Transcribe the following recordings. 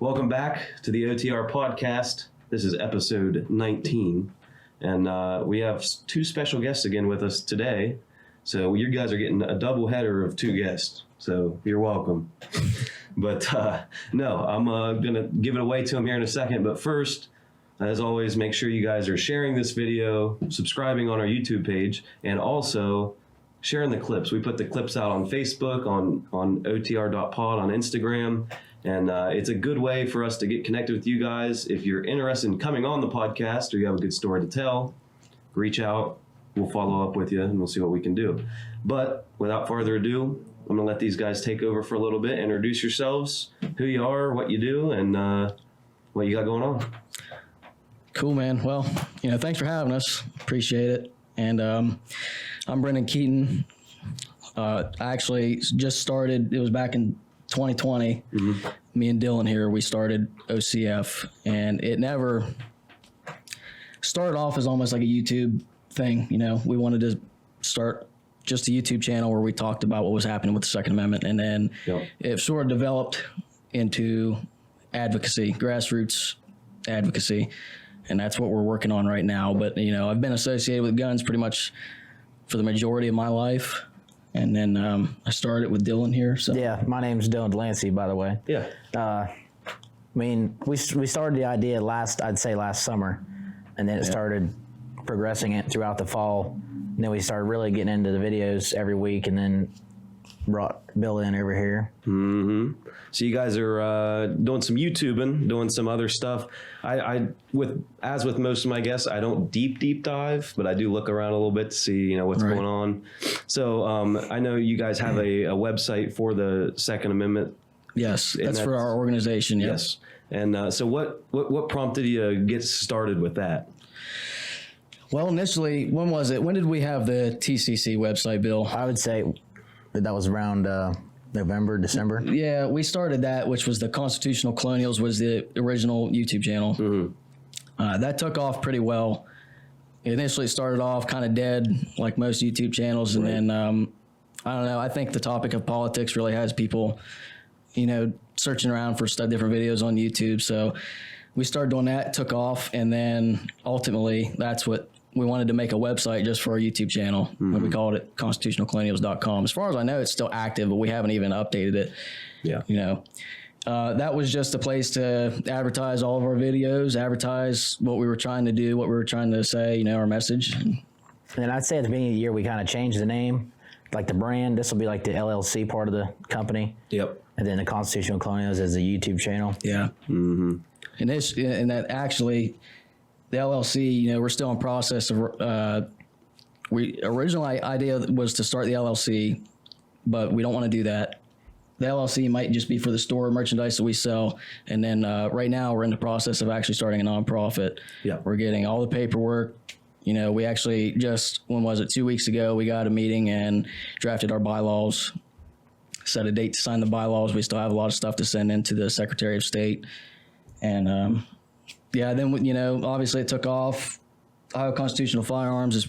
Welcome back to the OTR podcast. This is episode 19, and we have two special guests again with us today. So you guys are getting a double header of two guests, so you're welcome. But no, I'm going to give it away to them here in a second. But first, as always, make sure you guys are sharing this video, subscribing on our YouTube page, and also sharing the clips. We put the clips out on Facebook, on otr.pod, on Instagram, and it's a good way for us to get connected with you guys. If you're interested in coming on the podcast or you have a good story to tell, reach out. We'll follow up with you, and we'll see what we can do. But without further ado, I'm going to let these guys take over for a little bit. Introduce yourselves, who you are, what you do, and what you got going on. Cool, man. Well, thanks for having us. Appreciate it. And I'm Brendan Keaton. I actually just started, it was back in 2020. Mm-hmm. Me and Dylan here, we started OCF, and it never started off as almost like a YouTube thing. We wanted to start just a YouTube channel where we talked about what was happening with the Second Amendment, and then it sort of developed into advocacy, grassroots advocacy, and that's what we're working on right now. But I've been associated with guns pretty much for the majority of my life, and then I started with Dylan here. So yeah, my name's Dylan Delancey, by the way. Yeah. We started the idea last summer, and then it started progressing it throughout the fall. And then we started really getting into the videos every week, and then brought Bill in over here. Mm-hmm. So you guys are doing some YouTubing, doing some other stuff. As with most of my guests, I don't deep dive, but I do look around a little bit to see what's going on. So I know you guys have a website for the Second Amendment. Yes, that's for our organization. Yes. And so what prompted you to get started with that? Well, initially, when was it? When did we have the TCC website, Bill? I would say that was around November, December. Yeah, we started that, which was the Constitutional Colonials, was the original YouTube channel. Mm-hmm. That took off pretty well. It initially started off kind of dead, like most YouTube channels, and then, I don't know, I think the topic of politics really has people, searching around for different videos on YouTube, so we started doing that, it took off, and then ultimately, that's what we wanted to make a website just for our YouTube channel. Mm-hmm. And we called it constitutionalcolonials.com. As far as I know, it's still active, but we haven't even updated it. Yeah. That was just a place to advertise all of our videos, advertise what we were trying to do, what we were trying to say, our message. And then I'd say at the beginning of the year, we kind of changed the name, like the brand. This will be like the LLC part of the company. Yep. And then the Constitutional Colonials is the YouTube channel. Yeah. Mm-hmm. And that actually, the LLC, we're still in process of, original idea was to start the LLC, but we don't want to do that. The LLC might just be for the store merchandise that we sell. And then right now we're in the process of actually starting a nonprofit. Yeah. We're getting all the paperwork. We actually just, 2 weeks ago, we got a meeting and drafted our bylaws, set a date to sign the bylaws. We still have a lot of stuff to send into the Secretary of State. And then, obviously it took off. Ohio Constitutional Firearms is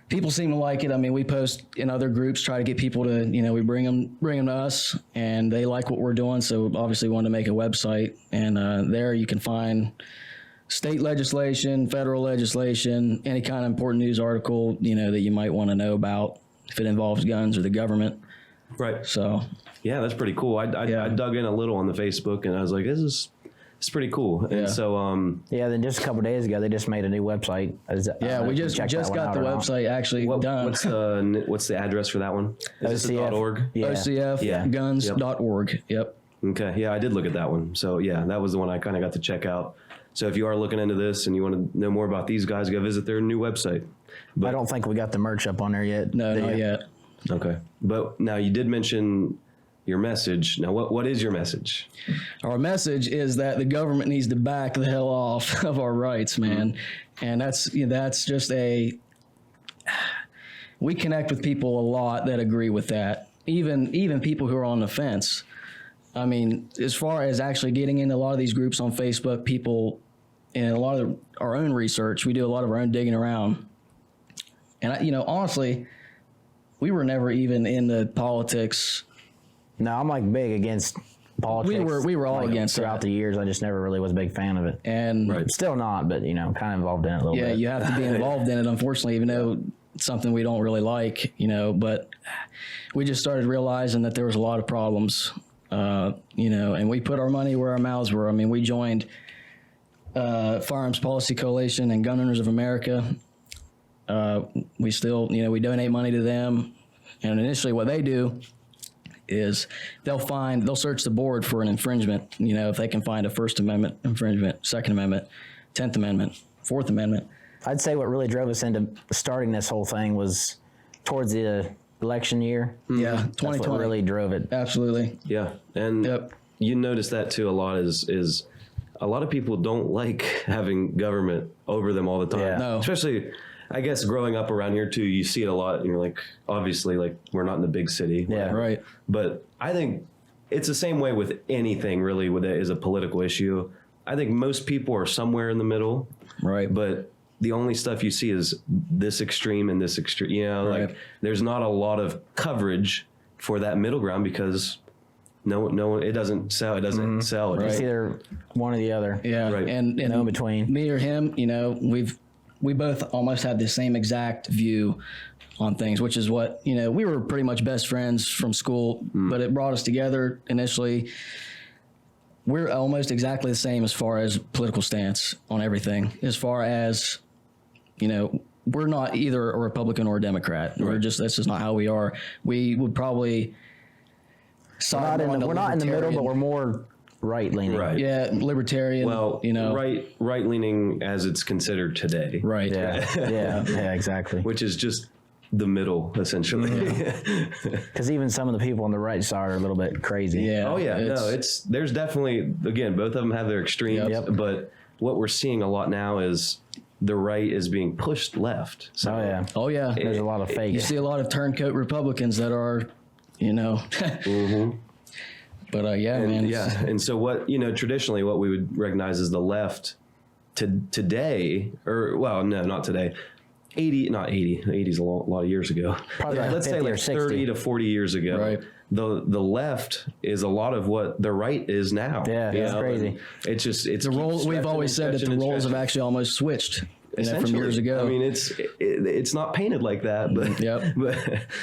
people seem to like it. I mean, we post in other groups, try to get people to, we bring them to us, and they like what we're doing. So obviously we wanted to make a website, and there you can find state legislation, federal legislation, any kind of important news article, that you might want to know about if it involves guns or the government. Right. So. Yeah, that's pretty cool. I dug in a little on the Facebook, and I was like, it's pretty cool. And yeah. So, then just a couple of days ago, they just made a new website. We just got the website actually done. What's the address for that one? Is OCF. This .org? Yeah. OCFguns.org. Yep. Okay. Yeah, I did look at that one. So yeah, that was the one I kind of got to check out. So if you are looking into this and you want to know more about these guys, go visit their new website. But I don't think we got the merch up on there yet. No, not yet. Okay. But now you did mention your message. Now, what is your message? Our message is that the government needs to back the hell off of our rights, man. Mm-hmm. And that's just we connect with people a lot that agree with that. Even people who are on the fence. I mean, as far as actually getting into a lot of these groups on Facebook, people, in a lot of our own research, we do a lot of our own digging around. And, honestly, we were never even into politics. No, I'm like big against politics. We were all against throughout that. the years. I just never really was a big fan of it. And Still not, but kind of involved in it a little yeah, bit. you have to be involved in it, unfortunately, even though it's something we don't really like, but we just started realizing that there was a lot of problems, and we put our money where our mouths were. I mean, we joined Firearms Policy Coalition and Gun Owners of America. We still, we donate money to them. And initially what they do is they'll search the board for an infringement, if they can find a First Amendment infringement, Second Amendment, 10th Amendment, Fourth Amendment. I'd say what really drove us into starting this whole thing was towards the election year. Yeah, That's 2020. what really drove it. Absolutely. Yeah, and Yep. you notice that too a lot is a lot of people don't like having government over them all the time. Yeah. No. Especially, I guess, growing up around here too, you see it a lot, and you're like, obviously, like, we're not in the big city. Yeah. whatever. Right. But I think it's the same way with anything really that is a political issue. I think most people are somewhere in the middle. Right. But the only stuff you see is this extreme and this extreme. Right. Like, there's not a lot of coverage for that middle ground because no, it doesn't sell. It doesn't sell. It It's doesn't- either one or the other. Yeah. Right. And No in between. me or him, we both almost had the same exact view on things, which is what, we were pretty much best friends from school, but it brought us together initially. We're almost exactly the same as far as political stance on everything. As far as, we're not either a Republican or a Democrat. That's just not how we are. We would probably We're not in the middle, but we're more right leaning. Right. Yeah, libertarian. Well, right leaning as it's considered today. Right. Yeah, exactly. Which is just the middle, essentially. Because even some of the people on the right side are a little bit crazy. Yeah. Oh yeah, there's definitely, again, both of them have their extremes, Yep. but what we're seeing a lot now is the right is being pushed left. So Oh yeah. Oh yeah. There's a lot of fake. You see a lot of turncoat Republicans that are, But yeah, and, man. yeah, and so what, traditionally what we would recognize as the left today, or well, no, not today. 80 is a lot of years ago. Probably like Let's say 50 like or 60. 30 to 40 years ago. Right. The left is a lot of what the right is now. Yeah, you that's know? crazy. And it's just the role, we've always said that the roles have actually almost switched from years ago. I mean, it's not painted like that, but Yep.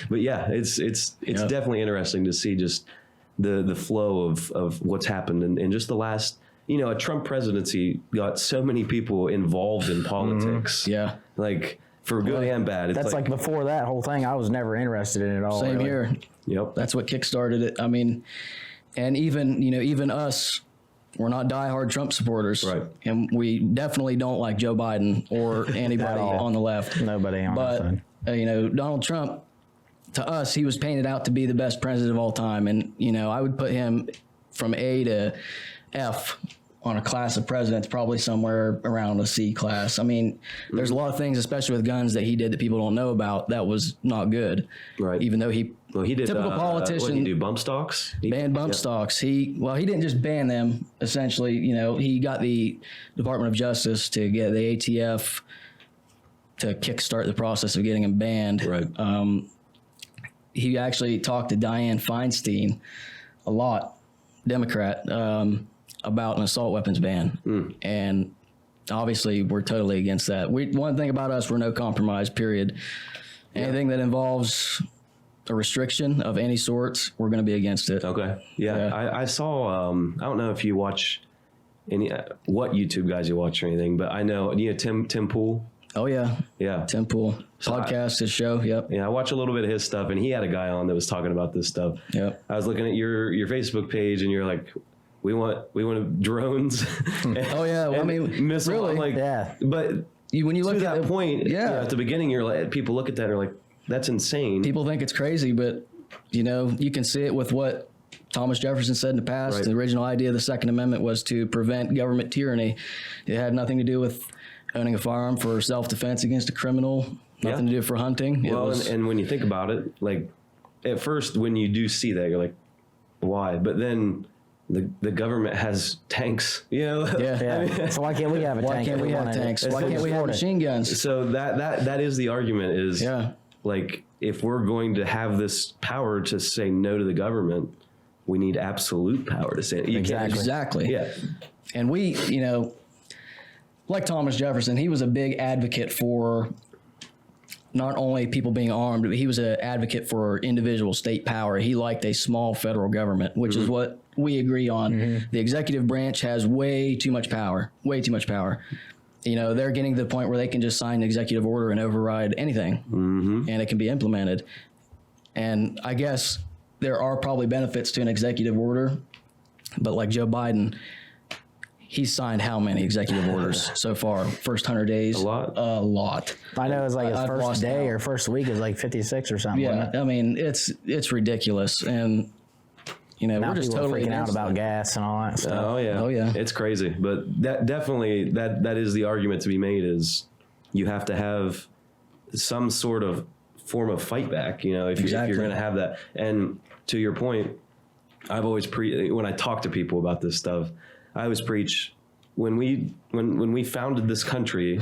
but yeah, it's definitely interesting to see just the flow of what's happened in just the last, a Trump presidency got so many people involved in politics. Yeah. Like for good and bad. It's That's like before that whole thing, I was never interested in it at all. Same really. here. Yep. That's what kickstarted it. I mean, and even us, we're not diehard Trump supporters. Right. And we definitely don't like Joe Biden or anybody all. on the left. Nobody on that side. But, Donald Trump, to us, he was painted out to be the best president of all time. And, I would put him from A to F on a class of presidents, probably somewhere around a C class. I mean, there's a lot of things, especially with guns, that he did that people don't know about that was not good. Right. Even though he did typical politician. What did he do? Bump stocks? Banned bump stocks. He didn't just ban them. Essentially, he got the Department of Justice to get the ATF to kickstart the process of getting them banned. Right. He actually talked to Dianne Feinstein a lot, Democrat, about an assault weapons ban. And obviously we're totally against that. One thing about us, we're no compromise, period. Anything that involves a restriction of any sort, we're going to be against it. Okay. Yeah. I saw, I don't know if you watch what YouTube guys you watch or anything, but I know, Tim Pool? Oh yeah. Yeah. Tim Pool. Podcast, his show. Yep. Yeah, I watch a little bit of his stuff, and he had a guy on that was talking about this stuff. Yep. I was looking at your Facebook page, and you're like, we want drones. Oh yeah. Well, I mean, missile. really? I'm like, Yeah. But when you look to at that point, yeah. at the beginning, you're like, people look at that and are like, that's insane. People think it's crazy, but you can see it with what Thomas Jefferson said in the past. Right. The original idea of the Second Amendment was to prevent government tyranny. It had nothing to do with owning a firearm for self-defense against a criminal. Nothing to do for hunting. Well, and when you think about it, like at first when you do see that, you're like, why? But then the government has tanks, Yeah. Yeah. So why can't we have a tank? Why can't we have tanks? Why can't we have machine guns? So that is the argument is, Yeah. like, if we're going to have this power to say no to the government, we need absolute power to say it. You can't- Exactly. Yeah. And we, like Thomas Jefferson, he was a big advocate for not only people being armed, but he was an advocate for individual state power. He liked a small federal government, which is what we agree on. The executive branch has way too much power, they're getting to the point where they can just sign an executive order and override anything, and it can be implemented. And I guess there are probably benefits to an executive order, but like Joe Biden, he's signed how many executive orders so far? First 100 days? A lot. A lot. I know it's like his I've first lost day count. or first week is like 56 or something. Yeah, wasn't it? I mean, it's ridiculous. And, Now we're just people are totally freaking out against about it. gas and all that stuff. Oh yeah. Oh, yeah. It's crazy, but that definitely that is the argument to be made is you have to have some sort of form of fight back. If you're going to have that. And to your point, I've always when I talk to people about this stuff, I always preach when we founded this country,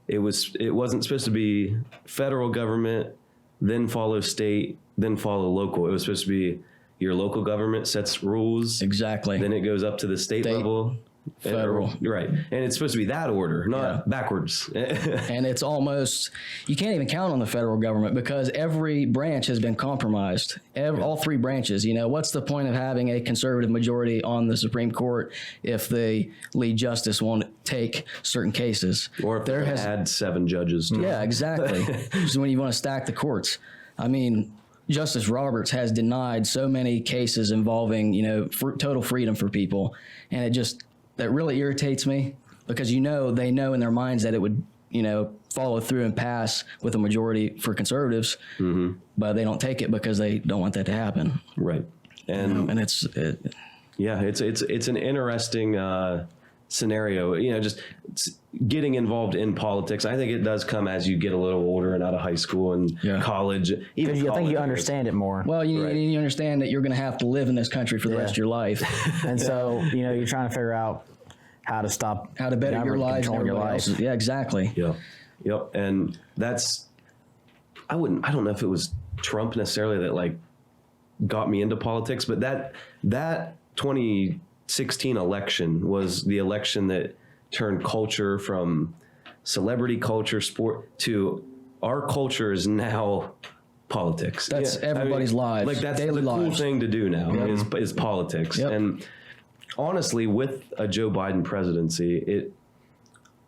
it wasn't supposed to be federal government, then follow state, then follow local. It was supposed to be your local government sets rules. Exactly. Then it goes up to the state level. Federal. Right. And it's supposed to be that order, not backwards. And it's almost, you can't even count on the federal government because every branch has been compromised. All three branches. What's the point of having a conservative majority on the Supreme Court if the lead justice won't take certain cases? Or if they add 7 judges. Yeah, exactly. So when you want to stack the courts. I mean, Justice Roberts has denied so many cases involving, total freedom for people. And that really irritates me because, they know in their minds that it would, follow through and pass with a majority for conservatives, but they don't take it because they don't want that to happen. Right. And it's an interesting scenario, just getting involved in politics. I think it does come as you get a little older and out of high school and college. Because I think you understand it more. Well, you understand that you're going to have to live in this country for the rest of your life. And so, you're trying to figure out how to better your life. control your life. Yeah, exactly. Yeah. Yep. And I don't know if it was Trump necessarily that got me into politics, but that 2016 election was the election that turned culture from celebrity culture, sport to our culture is now politics. That's everybody's lives. That's daily the cool lives. thing to do now is politics. Yep. And honestly, with a Joe Biden presidency,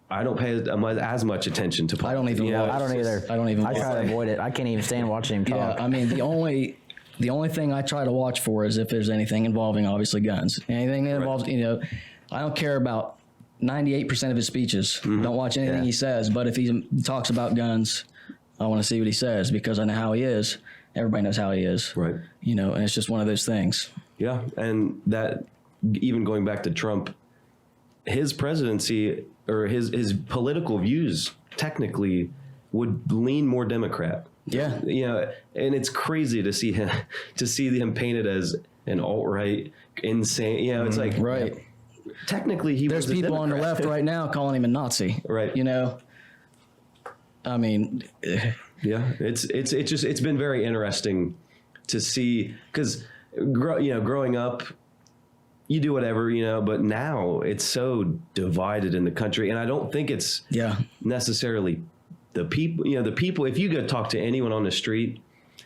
I don't pay as much attention to politics. I don't even watch. I don't either. I don't even I try to avoid it. I can't even stand watching him talk. Yeah, I mean, the only thing I try to watch for is if there's anything involving obviously guns. Anything that involves, I don't care about 98% of his speeches. Don't watch anything he says, but if he talks about guns, I want to see what he says because I know how he is. Everybody knows how he is. Right. And it's just one of those things. Yeah, and that even going back to Trump, his presidency or his political views technically would lean more Democrat. Yeah. And it's crazy to see him painted as an alt-right, insane. It's like Right. Technically, There's was a people on the Democrat. left right now calling him a Nazi. Right. I mean, Yeah, it's been very interesting to see because growing up, you do whatever but now it's so divided in the country, and I don't think it's necessarily the people. The people. If you go talk to anyone on the street,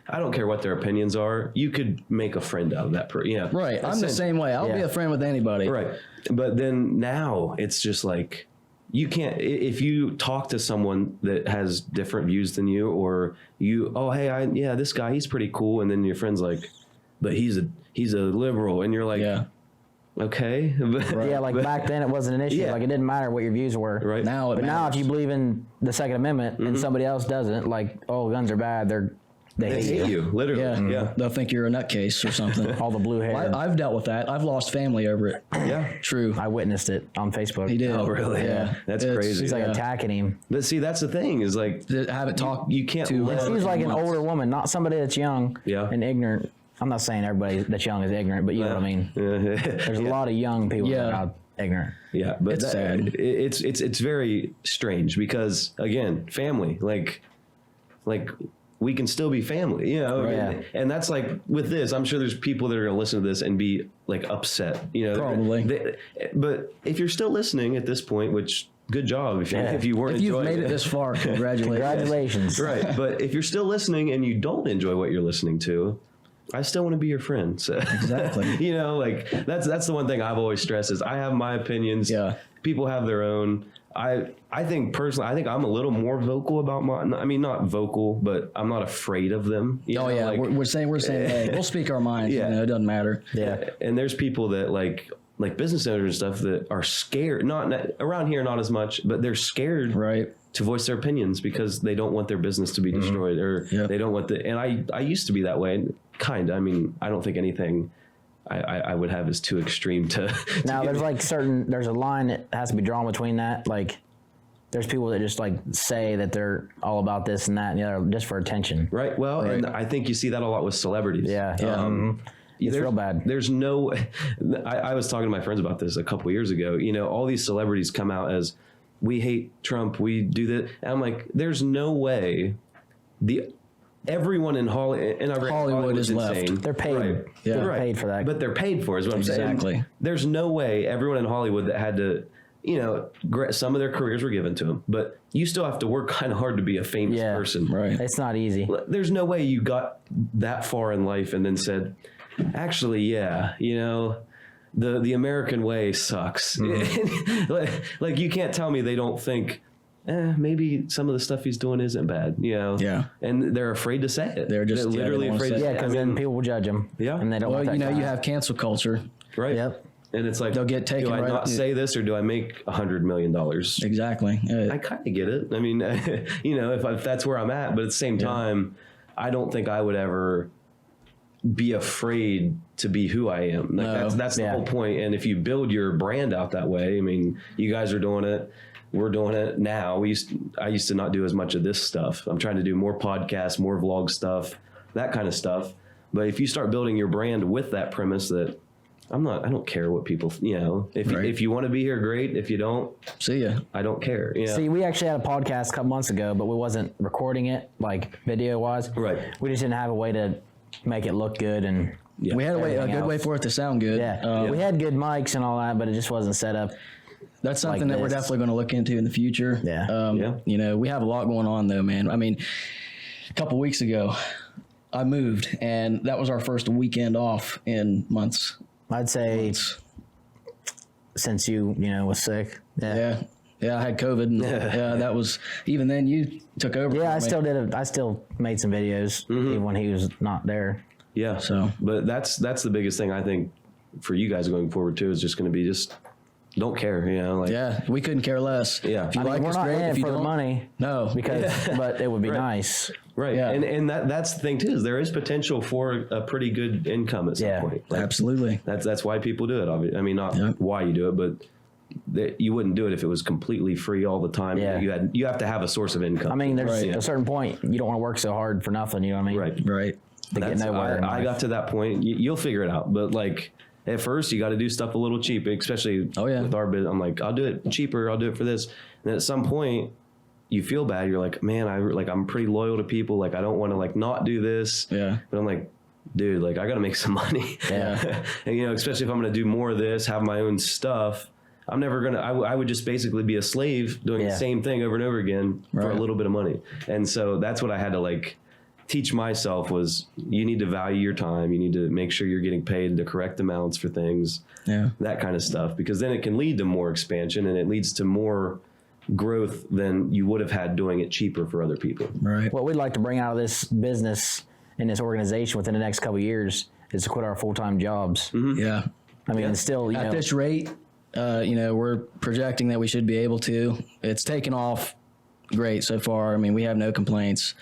I don't care what their opinions are. You could make a friend out of that person. right. I'm the same way. I'll be a friend with anybody. Right. But then now it's just like you can't, if you talk to someone that has different views than you, or this guy, he's pretty cool. And then your friend's like, but he's a liberal. And you're like, okay. Yeah, back then it wasn't an issue. Yeah. It didn't matter what your views were. Right. Now, Now if you believe in the Second Amendment and somebody else doesn't, guns are bad, they hate you. Literally. Yeah. they'll think you're a nutcase or something. All the blue hair. Well, I've dealt with that. I've lost family over it. Yeah. True. I witnessed it on Facebook. He did. Oh, really? Yeah. That's It's- crazy. She's attacking him. But see, that's the thing is I haven't talked you can't to let- her She's like in an months. older woman, not somebody that's young Yeah. and ignorant. I'm not saying everybody that's young is ignorant, but you know what I mean. There's a lot of young people that are ignorant. Yeah, but It's sad. It's very strange because again, family, like we can still be family, you know? Right. And that's like with this, I'm sure there's people that are going to listen to this and be like upset, you know? Probably. But if you're still listening at this point, which good job. If you weren't If you've enjoying made it this far, congratulations. Congratulations. Right. But if you're still listening and you don't enjoy what you're listening to, I still want to be your friend. So Exactly. you know, like that's the one thing I've always stressed is I have my opinions. Yeah. People have their own. I think personally, I think I'm a little more vocal about mine. I mean, not vocal, but I'm not afraid of them. You know, Yeah. like, We're saying, hey, we'll speak our minds. Yeah. You know, it doesn't matter. Yeah. and there's people that like business owners and stuff that are scared, not around here, not as much, but they're scared Right. to voice their opinions because they don't want their business to be destroyed or they don't want and I used to be that way. Kind of, I mean, I don't think anything I would have is too extreme to Now there's like there's a line that has to be drawn between that. Like there's people that just like say that they're all about this and that and the other just for attention. right. Well, and I think you see that a lot with celebrities. Yeah. It's real bad. There's no, I was talking to my friends about this a couple years ago. You know, all these celebrities come out as we hate Trump, we do that. And I'm like, there's no way everyone in Hollywood is left. insane. They're paid. Right. Yeah. They're paid for that. But they're paid for is what I'm saying. Exactly. There's no way everyone in Hollywood that had to, you know, some of their careers were given to them, but you still have to work kind of hard to be a famous person. Right. It's not easy. There's no way you got that far in life and then said, actually, yeah, you know, the American way sucks. like you can't tell me they don't think, maybe some of the stuff he's doing isn't bad, you know? Yeah. And they're afraid to say it. They're just literally they don't afraid wanna to say say Yeah, it. because then people will judge them. Yeah. And they don't Well, want that you know, guy. you have cancel culture. Right. Yep. And it's like, They'll get taken do I right not up- say this or do I make $100 million? Exactly. I kind of get it. I mean, you know, if that's where I'm at, but at the same time, I don't think I would ever be afraid to be who I am. Like No. that's the whole point. And if you build your brand out that way, I mean, you guys are doing it. We're doing it now. I used to not do as much of this stuff. I'm trying to do more podcasts, more vlog stuff, that kind of stuff. But if you start building your brand with that premise that I don't care what people, you know, if you want to be here, great. If you don't, See ya. I don't care. You know? See, we actually had a podcast a couple months ago, but we wasn't recording it like video wise. Right. We just didn't have a way to make it look good and We had a Everything good way else. for it to sound good. yeah. We had good mics and all that, but it just wasn't set up. That's something like that we're this. definitely going to look into in the future. Yeah. You know, we have a lot going on though, man. I mean, a couple weeks ago, I moved, and that was our first weekend off in months. I'd say since you was sick. Yeah. Yeah, I had COVID, and that was, even then you took over. Yeah, from me. I still made some videos even when he was not there. Yeah. So- but that's the biggest thing I think for you guys going forward too is just going to be just don't care, you know, like Yeah, we couldn't care less. Yeah. If you I mean, like we're us, not great. in If it you for the don't, money. no. Because, but it would be nice. right. Yeah. And that's the thing too, is there is potential for a pretty good income at some Yeah. point. Like, Absolutely. that's why people do it. Obviously. I mean, not why you do it, but you wouldn't do it if it was completely free all the time. Yeah. You have to have a source of income. I mean, there's Right. a certain point you don't want to work so hard for nothing. You know what I mean? right. Right. To get nowhere. in I life. got to that point. You'll figure it out. But like at first, you got to do stuff a little cheap, especially with our business. I'm like, I'll do it cheaper. I'll do it for this. And then at some point, you feel bad. You're like, man, I'm pretty loyal to people. Like, I don't want to like not do this. Yeah. But I'm like, dude, like I got to make some money. Yeah. And especially if I'm going to do more of this, have my own stuff. I'm never going to, I would just basically be a slave doing the same thing over and over again for a little bit of money. And so that's what I had to like teach myself was you need to value your time. You need to make sure you're getting paid the correct amounts for things, that kind of stuff, because then it can lead to more expansion and it leads to more growth than you would have had doing it cheaper for other people. Right. What we'd like to bring out of this business and this organization within the next couple of years is to quit our full-time jobs. Yeah. I mean, it's still, At this rate, we're projecting that we should be able to. It's taken off great so far. I mean, we have no complaints.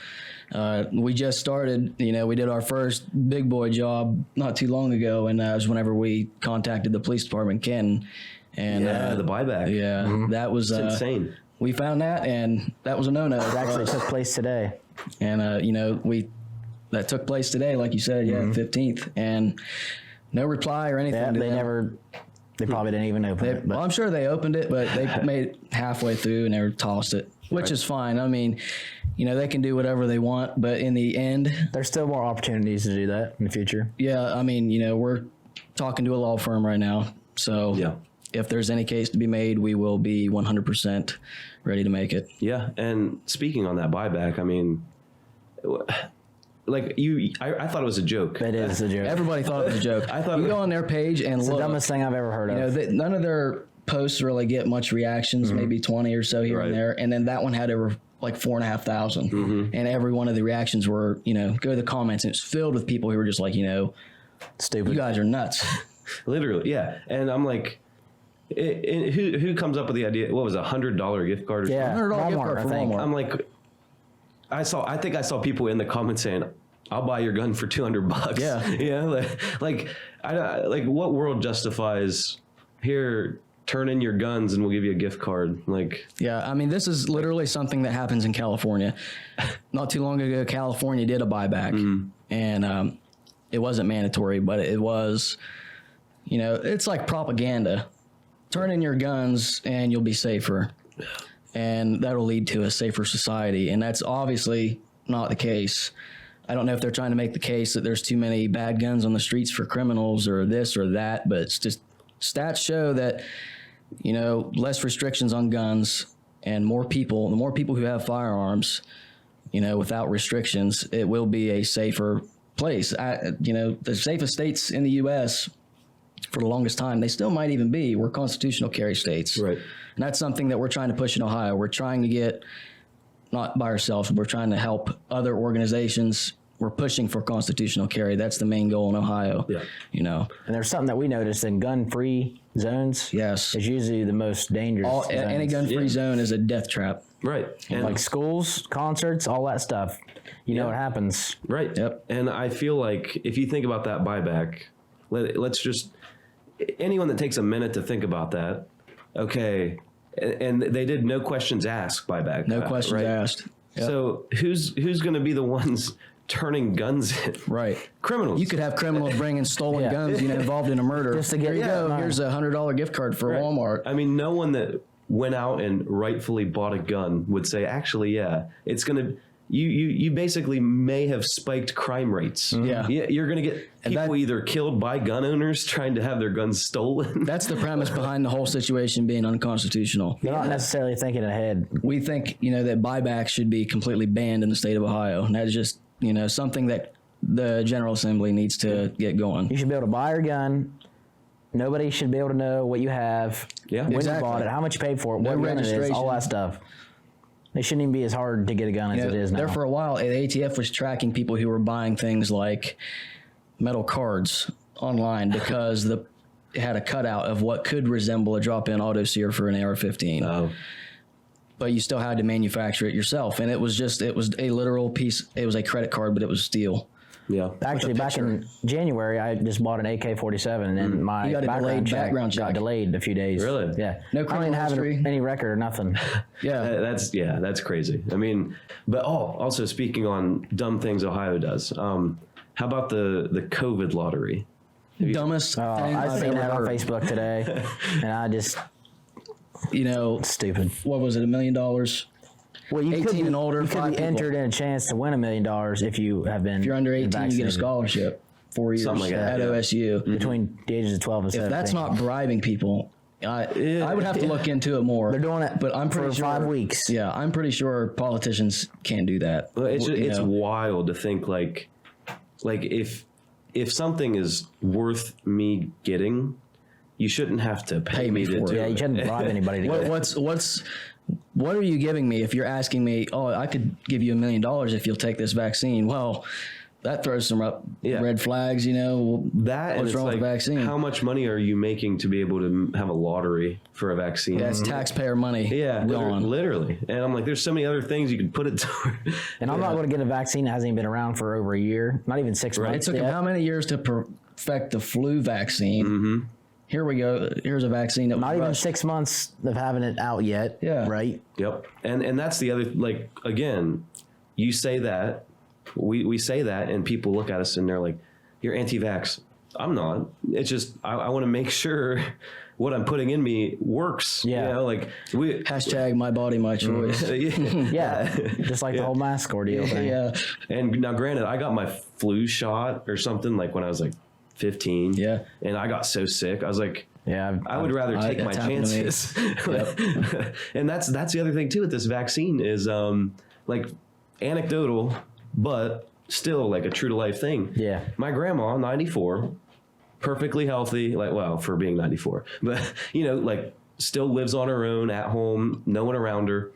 We just started, we did our first big boy job not too long ago, and it was whenever we contacted the police department, Keaton. And the buyback. Yeah, that was insane. We found that, and that was a no-no. It actually took place today. And, that took place today, like you said, 15th, and no reply or anything. Yeah, to them. They probably didn't even open it. But Well, I'm sure they opened it, but they made it halfway through and they tossed it, which is fine. I mean, they can do whatever they want, but in the end, There's still more opportunities to do that in the future. yeah, I mean, we're talking to a law firm right now. So Yeah. if there's any case to be made, we will be 100% ready to make it. Yeah. And speaking on that buyback, I mean, like I thought it was a joke. It is a joke. Everybody thought it was a joke. I thought you it go was- on their page and It's look. the dumbest thing I've ever heard of. None of their posts really get much reactions, maybe 20 or so here Right. and there. And then that one had over like 4,500. And every one of the reactions were, go to the comments, and it's filled with people who were just like, Stupid. you guys are nuts. Literally, yeah. And I'm like, who comes up with the idea? What was it, $100 gift card? Or Yeah, $100 gift Walmart, card I for think. Walmart. I'm like, I think I saw people in the comments saying, "I'll buy your gun for $200." Yeah. Yeah. Like what world justifies here? Turn in your guns and we'll give you a gift card. Like, Yeah, I mean, this is literally something that happens in California. Not too long ago, California did a buyback, and it wasn't mandatory, but it was, it's like propaganda. Turn in your guns and you'll be safer, and that'll lead to a safer society, and that's obviously not the case. I don't know if they're trying to make the case that there's too many bad guns on the streets for criminals or this or that, but it's just stats show that less restrictions on guns and the more people who have firearms, without restrictions, it will be a safer place. The safest states in the U.S. for the longest time, they still might even be, we're constitutional carry states. right. And that's something that we're trying to push in Ohio. We're trying to get, not by ourselves, we're trying to help other organizations. We're pushing for constitutional carry. That's the main goal in Ohio. Yeah. And there's something that we noticed in gun-free zones. Yes. Is usually the most dangerous. Any zones. gun-free zone is a death trap. Right. And Like schools, concerts, all that stuff. You know what happens. right. Yep. And I feel like if you think about that buyback, let's just, anyone that takes a minute to think about that, okay, and they did no questions asked buyback. No questions right? asked. Yep. So who's going to be the ones turning guns in? Right. Criminals. You could have criminals bringing stolen Yeah. guns, involved in a murder. Just to get- Here you yeah, go. no. Here's a $100 gift card for Right. Walmart. I mean, no one that went out and rightfully bought a gun would say, actually, yeah, it's going to. You basically may have spiked crime rates. Yeah. You're going to get And people that- either killed by gun owners trying to have their guns stolen. That's the premise behind the whole situation being unconstitutional. They're not necessarily thinking ahead. We think, that buybacks should be completely banned in the state of Ohio. And that is just, something that the General Assembly needs to get going. You should be able to buy your gun. Nobody should be able to know what you have. Yeah. When Exactly. you bought it, how much you paid for it, No what gun it is, all registration. that stuff. It shouldn't even be as hard to get a gun as it is now. There for a while, the ATF was tracking people who were buying things like metal cards online because it had a cutout of what could resemble a drop-in auto sear for an AR-15. Oh, But you still had to manufacture it yourself, and it was a literal piece. It was a credit card, but it was steel. yeah. Actually, back in January, I just bought an AK-47, and my You got a background delayed background got check. delayed a few days. Really? Yeah. No I don't even criminal have history. any record or nothing. Yeah, That's crazy. I mean, but also speaking on dumb things Ohio does. How about the COVID lottery? dumbest thing I I've seen ever that on heard. Facebook today, and I just stupid. What was it? $1 million? Well, you 18 and older, You could 5 be people. entered in a chance to win $1 million if you have been. If you're under 18, you get a vaccinated. scholarship. 4 years Something like that, at yeah. OSU. between the ages of 12 and 17. If that's not bribing people, I would have to look into it more. They're doing it, but I'm pretty for sure 5 weeks. Yeah, I'm pretty sure politicians can't do that. Well, it's You know. wild to think like if something is worth me getting, you shouldn't have to pay me to for do it. Yeah, you it. shouldn't bribe anybody to get it. What are you giving me if you're asking me? Oh, I could give you $1 million if you'll take this vaccine. Well, that throws some red flags. That and what's it's wrong with like, the vaccine? how much money are you making to be able to have a lottery for a vaccine? That's taxpayer money. Yeah, gone. literally. And I'm like, there's so many other things you could put it toward. And I'm not going to get a vaccine that hasn't even been around for over a year, not even 6 It months. took them yet. how many years to perfect the flu vaccine? Mm-hmm. Here we go. Here's a vaccine that was Not even rushed. 6 months of having it out yet. Yeah. Right? Yep. And that's the other, like, again, you say that, we say that, and people look at us and they're like, you're anti-vax. I'm not. It's just, I want to make sure what I'm putting in me works. Yeah. You know, like Hashtag my body, my choice. Yeah, just like the whole mask ordeal thing. Yeah. And now, granted, I got my flu shot or something like when I was like 15. Yeah. And I got so sick. I was like, Yeah, I would rather take my that's happened to me. chances. And that's the other thing too with this vaccine is like anecdotal, but still like a true to life thing. Yeah. My grandma, 94, perfectly healthy, like, well, for being 94, but you know, like still lives on her own at home, no one around her.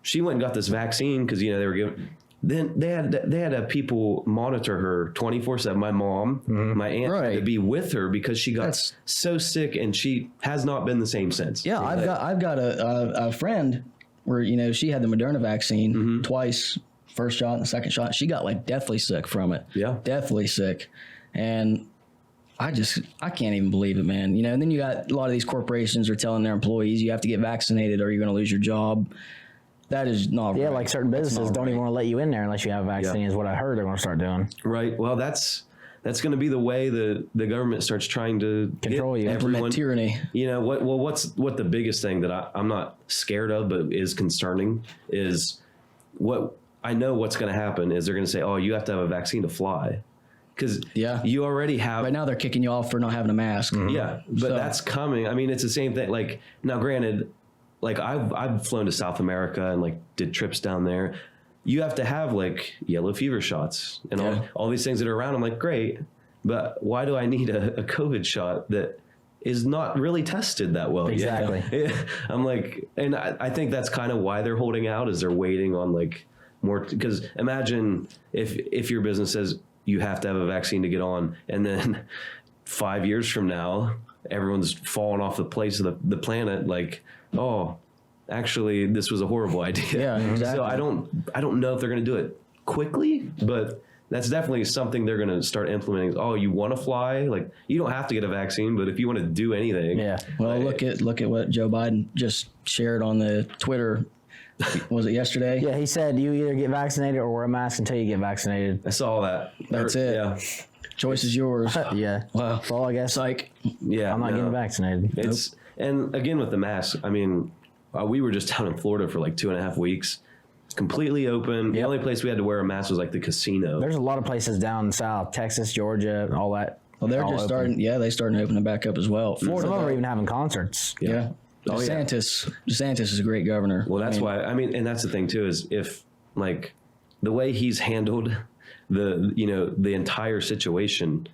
She went and got this vaccine because, you know, they were giving. Then they had people monitor her 24/7. My mom, my aunt, had to Right. be with her because she got That's- so sick, and she has not been the same since. Yeah, I've got a friend where, you know, she had the Moderna vaccine twice, first shot and the second shot. She got like deathly sick from it. Yeah. Deathly sick. And I can't even believe it, man. You know, and then you got a lot of these corporations are telling their employees you have to get vaccinated or you're going to lose your job. That is not Yeah, right. like certain businesses don't even want to let you in there unless you have a vaccine, is what I heard they're going to start doing. Right. Well, that's going to be the way the government starts trying to Control get you. everyone. Implement tyranny. You know what the biggest thing that I'm not scared of, but is concerning is what I know what's going to happen is they're going to say, oh, you have to have a vaccine to fly. Because you already have. Right now they're kicking you off for not having a mask. Yeah, but that's coming. I mean, it's the same thing. Like now, granted, like I've flown to South America and like did trips down there. You have to have like yellow fever shots and all these things that are around. I'm like, great, but why do I need a COVID shot that is not really tested that well? Exactly. Yeah. I'm like, and I think that's kind of why they're holding out is they're waiting on like more. Because imagine if your business says you have to have a vaccine to get on, and then 5 years from now, everyone's falling off the place of the planet. Like, oh, actually, this was a horrible idea. Yeah, exactly. So I don't know if they're going to do it quickly, but that's definitely something they're going to start implementing. Oh, you want to fly? Like, you don't have to get a vaccine, but if you want to do anything, Well, look at what Joe Biden just shared on the Twitter. Was it yesterday? Yeah, he said you either get vaccinated or wear a mask until you get vaccinated. I saw that. That's it. Yeah. Choice is yours. Yeah. Wow. Well, I guess Psych. Yeah. I'm not getting vaccinated. It's and again with the mask. I mean, we were just down in Florida for like 2.5 weeks, completely open. The only place we had to wear a mask was like the casino. There's a lot of places down south, Texas, Georgia, all that. Well, they're all just open. starting. Yeah, they starting to open it back up as well. Florida, Some of them are though, even having concerts. yeah. Oh, yeah. DeSantis is a great governor. Well, that's why. I mean, and that's the thing too is if like the way he's handled the entire situation,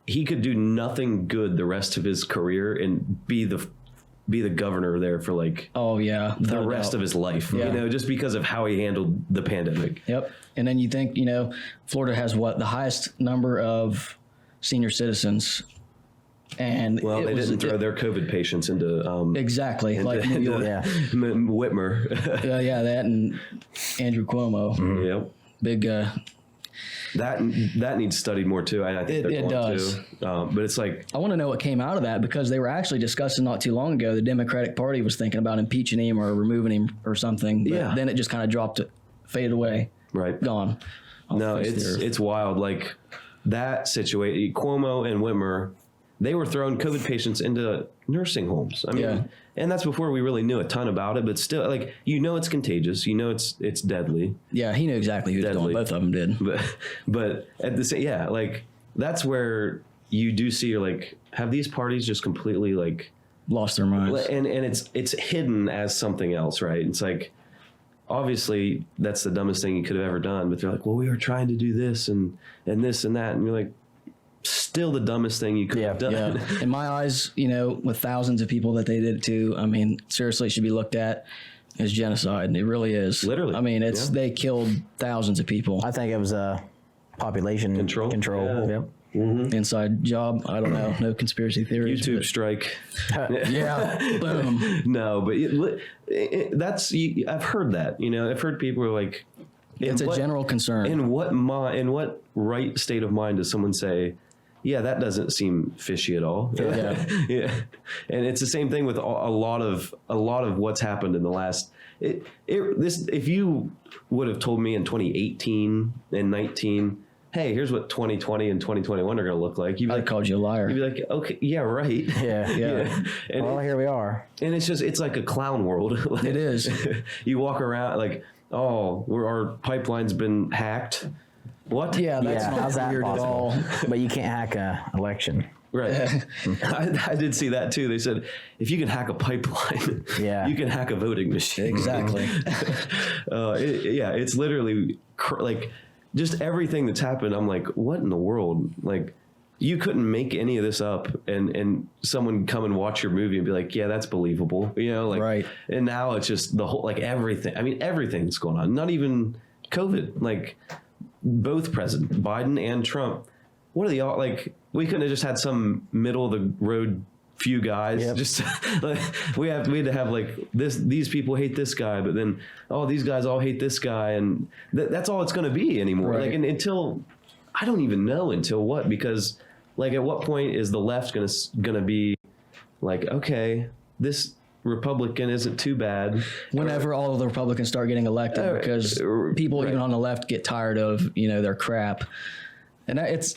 he could do nothing good the rest of his career and be the governor there for like Oh yeah, the rest of his life. Yeah. You know, just because of how he handled the pandemic. Yep. And then you think, Florida has the highest number of senior citizens, and Well, they didn't throw their COVID patients into exactly like New York. Yeah. Whitmer. That and Andrew Cuomo, Yep. big. That needs studied more too. I think It they're going does. to. But it's like, I want to know what came out of that because they were actually discussing not too long ago. The Democratic Party was thinking about impeaching him or removing him or something. But Yeah. then it just kind of dropped, faded away, right. gone. No, it's wild. Like that situation, Cuomo and Whitmer, they were throwing COVID patients into nursing homes. I mean, and that's before we really knew a ton about it, but still, like, it's contagious. It's deadly. Yeah, he knew exactly who was Deadly. going. Both of them did. But at the same, like that's where you do see like have these parties just completely like Lost their minds. and it's hidden as something else, right? It's like obviously that's the dumbest thing you could have ever done, but they're like, well, we were trying to do this and this and that, and you're like, still the dumbest thing you could have done. Yeah. In my eyes, with thousands of people that they did it to, I mean, seriously, it should be looked at as genocide. And it really is. Literally. I mean, they killed thousands of people. I think it was a population Control. Yeah. Yep. Inside job. I don't know. No conspiracy theories. YouTube strike. Yeah. Boom. No, but that's I've heard that. I've heard people are like, It's a general concern. In what right state of mind does someone say, yeah, that doesn't seem fishy at all? Yeah. Yeah. And it's the same thing with a lot of what's happened in the last. If you would have told me in 2018 and 19, hey, here's what 2020 and 2021 are going to look like. You'd be I like, called you a liar. you'd be like, okay, yeah, right. Yeah. And, Well, here we are. and it's like a clown world. Like, It is. You walk around like, oh, our pipeline's been hacked. What? Yeah, that's Yeah, not how's that weird at possible? all. But you can't hack a election. Right. I did see that too. They said if you can hack a pipeline, Yeah. you can hack a voting machine. Exactly. It's literally like just everything that's happened. I'm like, what in the world? Like, you couldn't make any of this up, and someone come and watch your movie and be like, yeah, that's believable. Like, Right. And now it's just the whole, like, everything. I mean, everything that's going on. Not even COVID. Like, both President Biden and Trump. What are they all like? We couldn't have just had some middle of the road few guys. Yep. Just like we had to have like this. These people hate this guy, but then these guys all hate this guy, and that's all it's going to be anymore. Right. Like until I don't even know until what, because like at what point is the left gonna be like, okay, this Republican isn't too bad. Whenever all of the Republicans start getting elected, because people right. even on the left get tired of their crap, and it's.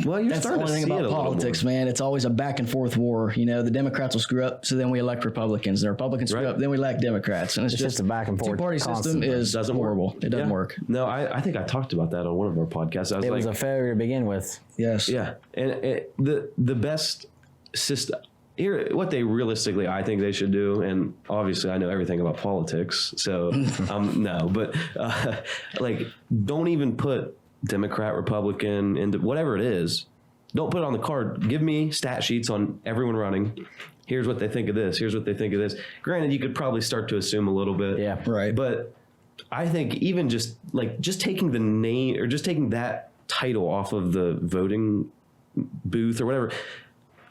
Well, you're That's the starting only to thing see it about a little politics, more. man. It's always a back and forth war. The Democrats will screw up, so then we elect Republicans. The Republicans screw Right. up, then we elect Democrats. And it's just a back and forth Two-party system constantly. is Doesn't horrible. work. It doesn't Yeah. work. No, I think I talked about that on one of our podcasts. I was It like, was a failure to begin with. Yes. yeah, and the best system here, what they realistically, I think they should do, and obviously I know everything about politics, so no, but like, don't even put Democrat, Republican, into whatever it is. Don't put it on the card. Give me stat sheets on everyone running. Here's what they think of this. Here's what they think of this. Granted, you could probably start to assume a little bit. Yeah. Right. But I think even just taking the name or just taking that title off of the voting booth or whatever,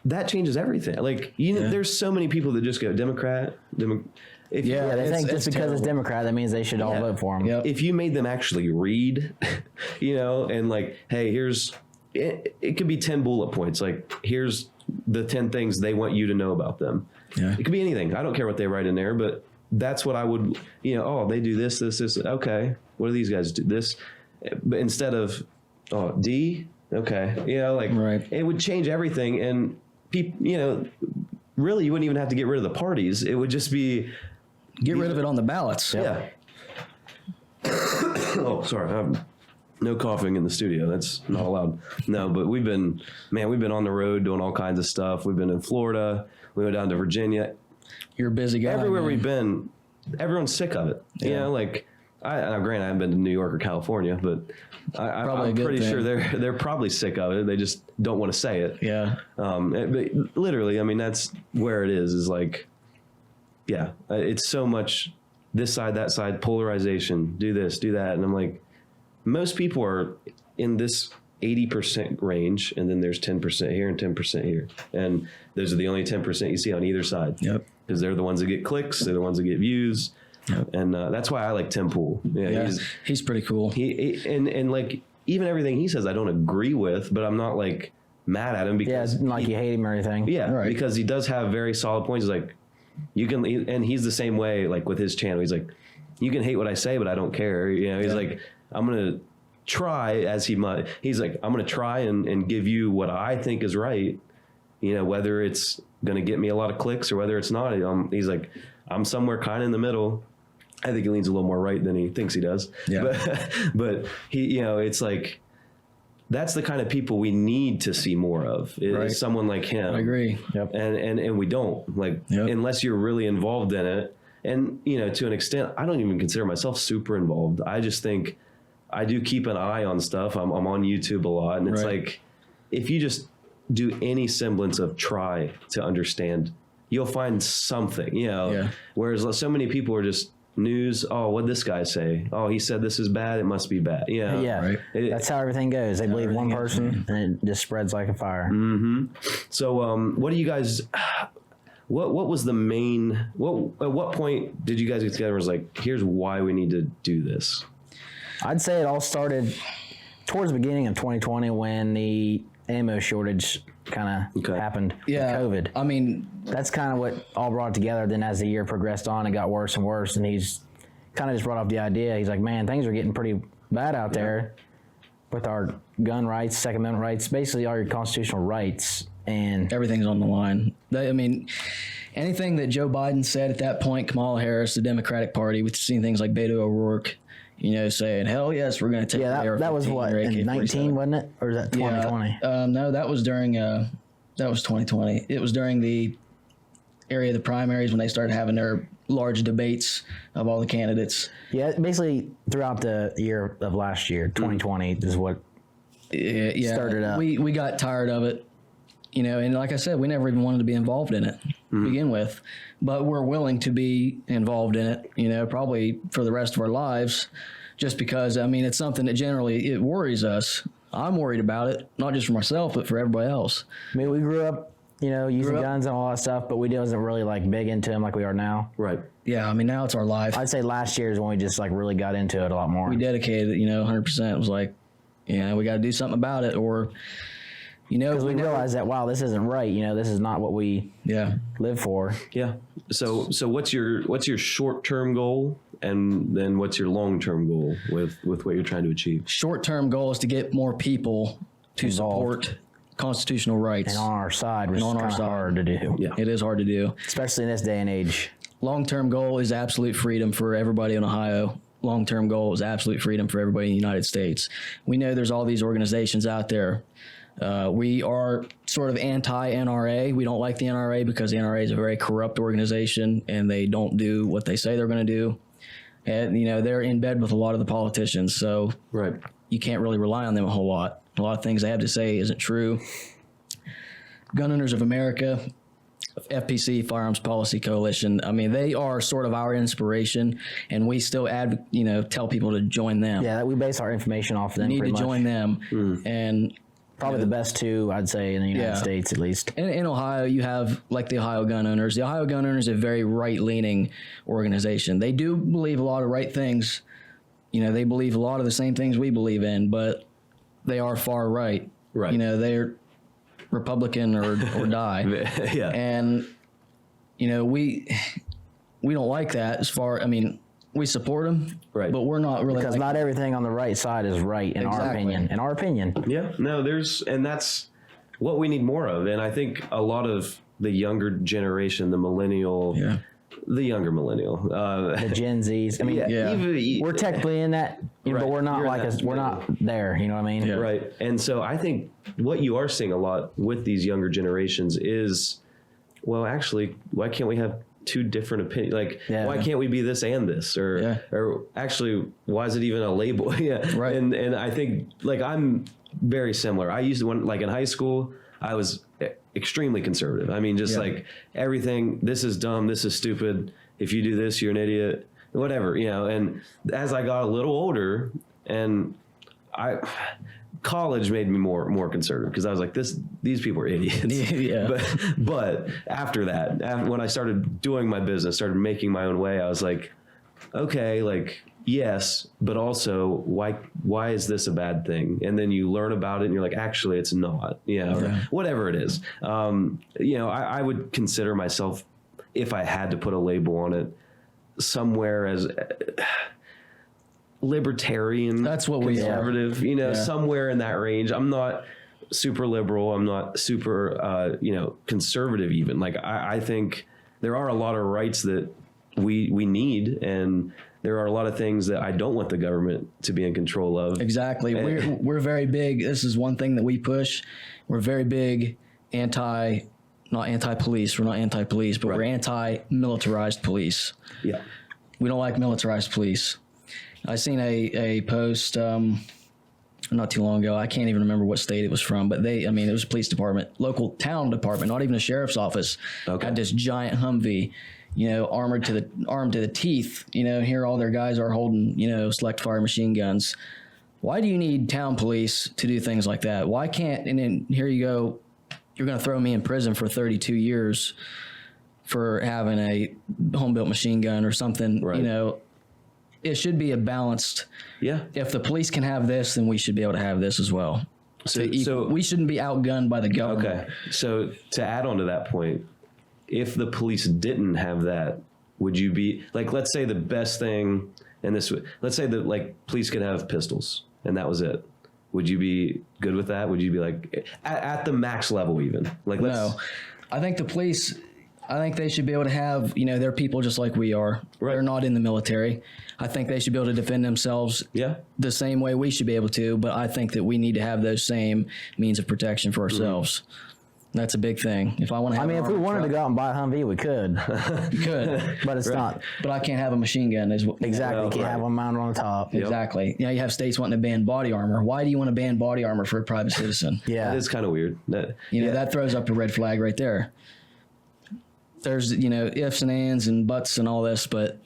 that changes everything. Like, there's so many people that just go Democrat. If you- Yeah, they think just because it's terrible. Democrat, that means they should all vote for him. Yep. if you made them actually read, and like, hey, it could be 10 bullet points. Like, here's the 10 things they want you to know about them. Yeah. It could be anything. I don't care what they write in there, but that's what I would, they do this. Okay. What do these guys do? This, but instead of, D. Okay. Right. It would change everything. And people, really, you wouldn't even have to get rid of the parties. It would just be, Get rid of it on the ballots. yeah. Oh, sorry. No coughing in the studio. That's not allowed. No, but we've been on the road doing all kinds of stuff. We've been in Florida. We went down to Virginia. You're a busy guy. Everywhere man. we've been, everyone's sick of it. Yeah. Like, granted, I haven't been to New York or California, but Probably a I'm good pretty thing. sure they're probably sick of it. They just don't want to say it. Yeah. But literally, I mean, that's where it is like, yeah, it's so much this side, that side, polarization, do this, do that. And I'm like, most people are in this 80% range, and then there's 10% here and 10% here. And those are the only 10% you see on either side. Yep. Because they're the ones that get clicks, they're the ones that get views. Yep. And that's why I like Tim Pool. Yeah. He's pretty cool. And like, even everything he says, I don't agree with, but I'm not like mad at him Yeah, because it's not like you hate him or anything. yeah, Right. because he does have very solid points. He's like, you can, and he's the same way, like with his channel. He's like, you can hate what I say, but I don't care. He's like, I'm going to try as he might. He's like, I'm going to try and give you what I think is right. Whether it's going to get me a lot of clicks or whether it's not. He's like, I'm somewhere kind of in the middle. I think he leans a little more right than he thinks he does. Yeah. But he, it's like, that's the kind of people we need to see more of. Is Right. someone like him. I agree. Yep. And we don't, like, Yep. unless you're really involved in it. And, to an extent, I don't even consider myself super involved. I just think I do keep an eye on stuff. I'm on YouTube a lot. And it's Right. like, if you just do any semblance of try to understand, you'll find something, Yeah. Whereas so many people are just news. Oh, what'd this guy say? Oh, he said this is bad. It must be bad. Yeah, Right. that's how everything goes. They believe one person, and it just spreads like a fire. So, what do you guys? What was the main? At what point did you guys get together and was like, here's why we need to do this? I'd say it all started towards the beginning of 2020 when the ammo shortage kind of Okay. happened Yeah. with COVID. I mean, That's kind of what all brought it together. Then as the year progressed on, it got worse and worse, and he's kind of just brought up the idea. He's like, man, things are getting pretty bad out there. with our gun rights, Second Amendment rights, basically our constitutional rights, and Everything's on the line. Anything that Joe Biden said at that point, Kamala Harris, the Democratic Party, we've seen things like Beto O'Rourke, saying, hell yes, we're going to take that was what, in 19, wasn't it? Or is that 2020? No, that was during, that was 2020. It was during the area of the primaries when they started having their large debates of all the candidates. Yeah, basically throughout the year of last year, 2020 is what started up. We got tired of it, and like I said, we never even wanted to be involved in it to begin with, but we're willing to be involved in it, probably for the rest of our lives, just because, it's something that generally it worries us. I'm worried about it, not just for myself, but for everybody else. We grew up, using guns and all that stuff, but we wasn't really like big into them like we are now. Right. Yeah, now it's our life. I'd say last year is when we just like really got into it a lot more. We dedicated it, 100%. It was like, we got to do something about it, or because we realized that, wow, this isn't right. This is not what we live for. Yeah. So what's your short-term goal, and then what's your long-term goal with what you're trying to achieve? Short-term goal is to get more people to support constitutional rights. And on our side, which is kind of hard to do. Yeah. It is hard to do. Especially in this day and age. Long-term goal is absolute freedom for everybody in Ohio. Long-term goal is absolute freedom for everybody in the United States. We know there's all these organizations out there. We are sort of anti-NRA. We don't like the NRA because the NRA is a very corrupt organization and they don't do what they say they're going to do. And, they're in bed with a lot of the politicians. So you can't really rely on them a whole lot. A lot of things they have to say isn't true. Gun Owners of America, FPC, Firearms Policy Coalition, they are sort of our inspiration, and we still tell people to join them. Yeah, we base our information off them. You need to join them. And probably the best two, I'd say, in the United States at least. In Ohio, you have like the Ohio Gun Owners. The Ohio Gun Owners is a very right-leaning organization. They do believe a lot of right things. They believe a lot of the same things we believe in, but they are far right. Right. They're Republican or die. Yeah. And, we don't like that as far, we support them, right? But we're not really, because not everything on the right side is right in our opinion. In our opinion. Yeah. No, and that's what we need more of. And I think a lot of the younger generation, the millennial, the younger millennial, the Gen Zs. We're technically in that, but we're not we're not there. You know what I mean? Yeah. Right. And so I think what you are seeing a lot with these younger generations is, well, actually, why can't we have two different opinions? Like, why can't we be this and this? Or actually, why is it even a label? Right. And I think, like, I'm very similar. I used to, like in high school, I was extremely conservative. Like everything, this is dumb, this is stupid. If you do this, you're an idiot, whatever, And as I got a little older, and college made me more conservative, because I was like, these people are idiots. But after that, when I started doing my business, started making my own way, I was like, okay, like, yes, but also why is this a bad thing? And then you learn about it and you're like, actually it's not, or whatever it is. I would consider myself, if I had to put a label on it, somewhere as libertarian. That's what we conservative, somewhere in that range. I'm not super liberal. I'm not super, conservative even. Like I think there are a lot of rights that we need, and there are a lot of things that I don't want the government to be in control of. Exactly. We're very big. This is one thing that we push. We're very big not anti-police. We're not anti-police, but we're anti-militarized police. Yeah. We don't like militarized police. I seen a post not too long ago. I can't even remember what state it was from, but it was a police department, local town department, not even a sheriff's office. Had this giant Humvee, armed to the teeth. Here all their guys are holding, select fire machine guns. Why do you need town police to do things like that? Why can't? And then here you go, you're going to throw me in prison for 32 years for having a home-built machine gun or something. Right. It should be a balanced. Yeah. If the police can have this, then we should be able to have this as well. So we shouldn't be outgunned by the government. Okay. So to add on to that point, if the police didn't have that, would you be like, let's say the best thing, and let's say that like police could have pistols and that was it. Would you be good with that? Would you be like at the max level even? Like, No, I think the police, I think they should be able to have, they're people just like we are. Right. They're not in the military. I think they should be able to defend themselves the same way we should be able to, but I think that we need to have those same means of protection for ourselves. That's a big thing. If I want to have if we wanted to go out and buy a Humvee, we could. you could. But it's not. But I can't have a machine gun. Exactly. You can't have one mounted on the top. Exactly. You have states wanting to ban body armor. Why do you want to ban body armor for a private citizen? That is kind of weird. That throws up a red flag right there. There's, ifs and ands and buts and all this, but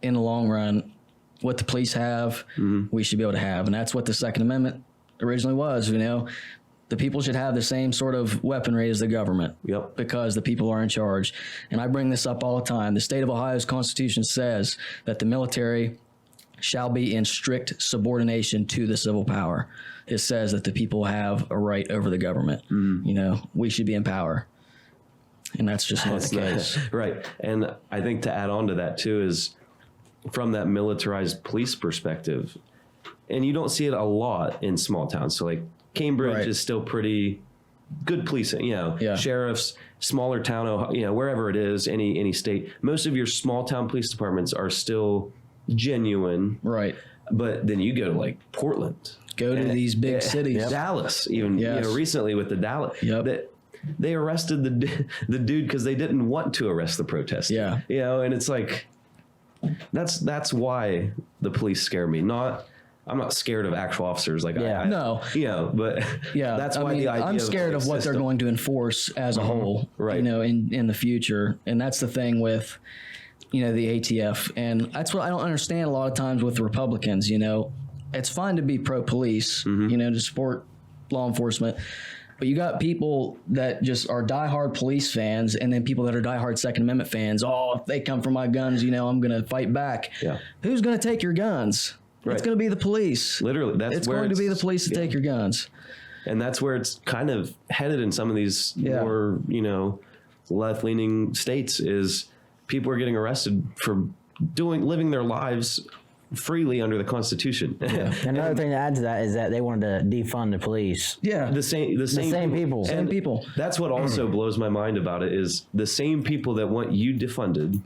in the long run, what the police have, we should be able to have. And that's what the Second Amendment originally was, The people should have the same sort of weaponry as the government because the people are in charge. And I bring this up all the time. The state of Ohio's Constitution says that the military shall be in strict subordination to the civil power. It says that the people have a right over the government. We should be in power. And that's just not the case. Right. And I think to add on to that too is from that militarized police perspective, and you don't see it a lot in small towns. So like Cambridge is still pretty good policing, sheriffs, smaller town, wherever it is, any state. Most of your small town police departments are still genuine. Right. But then you go to like Portland. Go to these big cities. Dallas, even recently with the Dallas. They arrested the dude because they didn't want to arrest the protester. And it's like that's why the police scare me. I'm not scared of actual officers. Like no, but that's why the idea. I'm scared of what they're going to enforce as a whole. Right. In the future, and that's the thing with the ATF, and that's what I don't understand a lot of times with Republicans. It's fine to be pro-police, to support law enforcement. But you got people that just are diehard police fans, and then people that are diehard Second Amendment fans. Oh, if they come for my guns, I'm going to fight back. Yeah. Who's going to take your guns? Right. It's going to be the police. Literally, it's going to be the police to take your guns. And that's where it's kind of headed in some of these more, left-leaning states is people are getting arrested for living their lives freely under the Constitution. Another thing to add to that is that they wanted to defund the police. The same people. Same people. That's what also blows my mind about it is the same people that want you defunded,